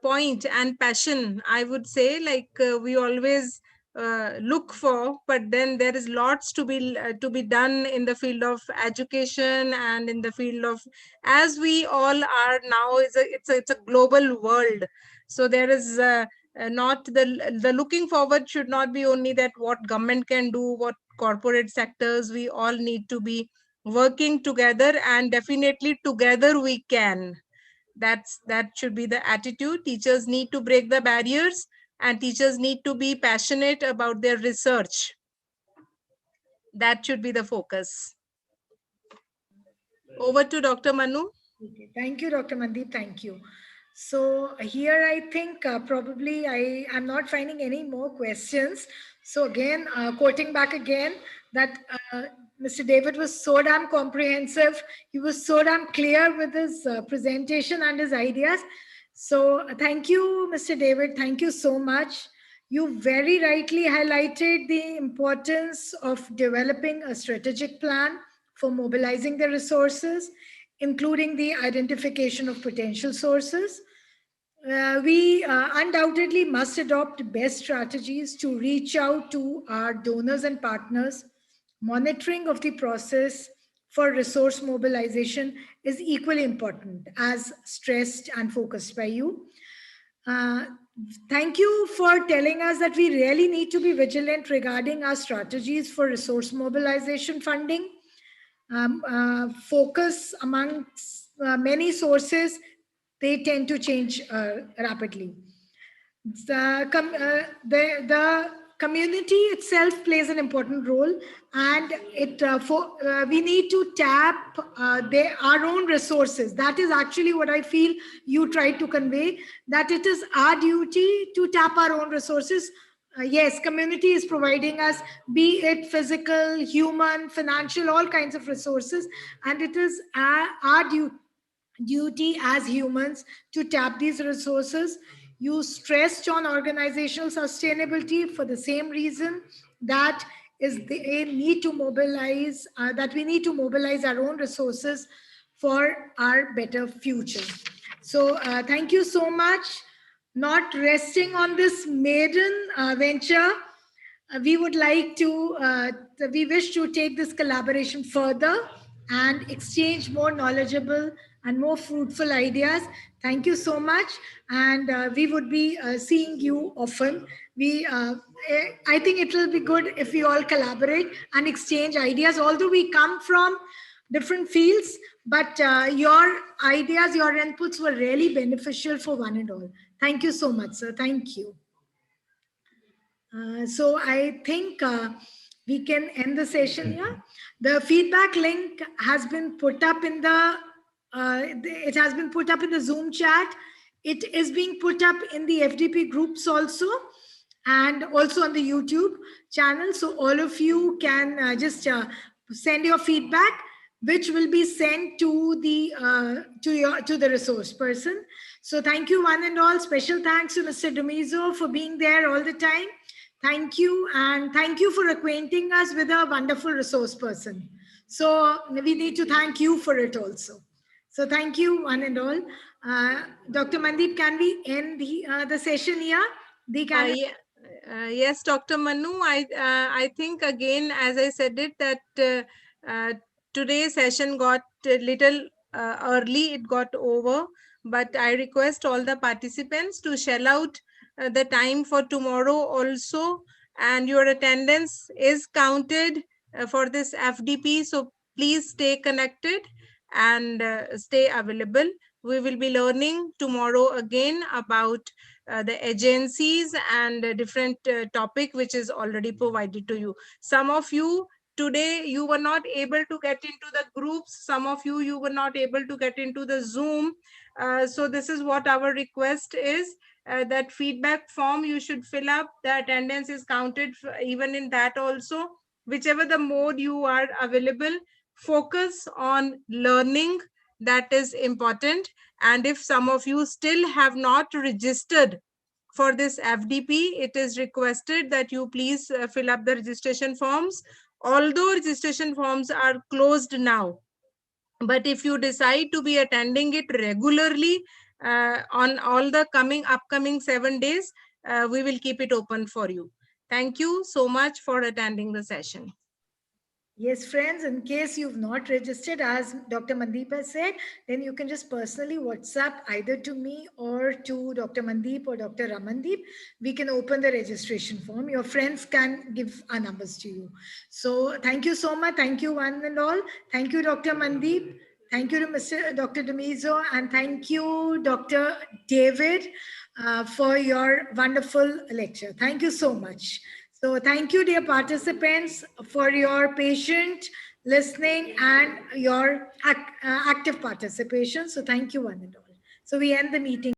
point and passion, I would say, like we always look for, but then there is lots to be done in the field of education and in the field of, as we all are now, it's a global world. So there is not the looking forward should not be only that what government can do, what corporate sectors, we all need to be working together, and definitely together we can. That should be the attitude. Teachers need to break the barriers, and teachers need to be passionate about their research. That should be the focus. Over to Dr. Manu. Okay. Thank you, Dr. Mandeep. Thank you. So here I think probably I'm not finding any more questions. So again, quoting back again that Mr. David was so damn comprehensive. He was so damn clear with his presentation and his ideas. So thank you, Mr. David. Thank you so much. You very rightly highlighted the importance of developing a strategic plan for mobilizing the resources, including the identification of potential sources. We undoubtedly must adopt best strategies to reach out to our donors and partners, monitoring of the process for resource mobilization is equally important as stressed and focused by you. Uh, Thank you for telling us that we really need to be vigilant regarding our strategies for resource mobilization funding. Focus amongst many sources, they tend to change rapidly. The community itself plays an important role, and we need to tap our own resources. That is actually what I feel you tried to convey, that it is our duty to tap our own resources. Yes, community is providing us, be it physical, human, financial, all kinds of resources, and it is our duty as humans to tap these resources. You stressed on organizational sustainability for the same reason, that is they need to mobilize, that we need to mobilize our own resources for our better future. So thank you so much. Not resting on this maiden venture, we would like to, we wish to take this collaboration further and exchange more knowledgeable and more fruitful ideas. Thank you so much. And we would be seeing you often. I think it will be good if we all collaborate and exchange ideas, although we come from different fields, but your ideas, your inputs were really beneficial for one and all. Thank you so much, sir. Thank you. So I think we can end the session here. The feedback link has been put up in it has been put up in the Zoom chat. It is being put up in the FDP groups also, and also on the YouTube channel. So all of you can just send your feedback, which will be sent to the resource person. So thank you one and all. Special thanks to Mr. Dumizo for being there all the time. Thank you, and thank you for acquainting us with a wonderful resource person. So we need to thank you for it also. So thank you one and all. Dr. Mandeep, can we end the session here? Yes, Dr. Manu, I think again, as I said it, that today's session got a little early, it got over, but I request all the participants to shell out the time for tomorrow also, and your attendance is counted for this FDP, so please stay connected and stay available. We will be learning tomorrow again about the agencies and a different topic which is already provided to you. Some of you today, you were not able to get into the groups. Some of you were not able to get into the Zoom. So this is what our request is. That feedback form you should fill up. The attendance is counted even in that also. Whichever the mode you are available, focus on learning. That is important. And if some of you still have not registered for this FDP, it is requested that you please fill up the registration forms. Although registration forms are closed now, but if you decide to be attending it regularly on all the upcoming 7 days, we will keep it open for you. Thank you so much for attending the session. Yes, friends, in case you've not registered, as Dr. Mandeep has said, then you can just personally WhatsApp either to me or to Dr. Mandeep or Dr. Ramandeep. We can open the registration form. Your friends can give our numbers to you. So thank you so much. Thank you one and all. Thank you, Dr. Mandeep. Thank you to Dr. Dumizo, and thank you, Dr. David, for your wonderful lecture. Thank you so much. So thank you, dear participants, for your patient listening and your active participation. So thank you one and all. So we end the meeting.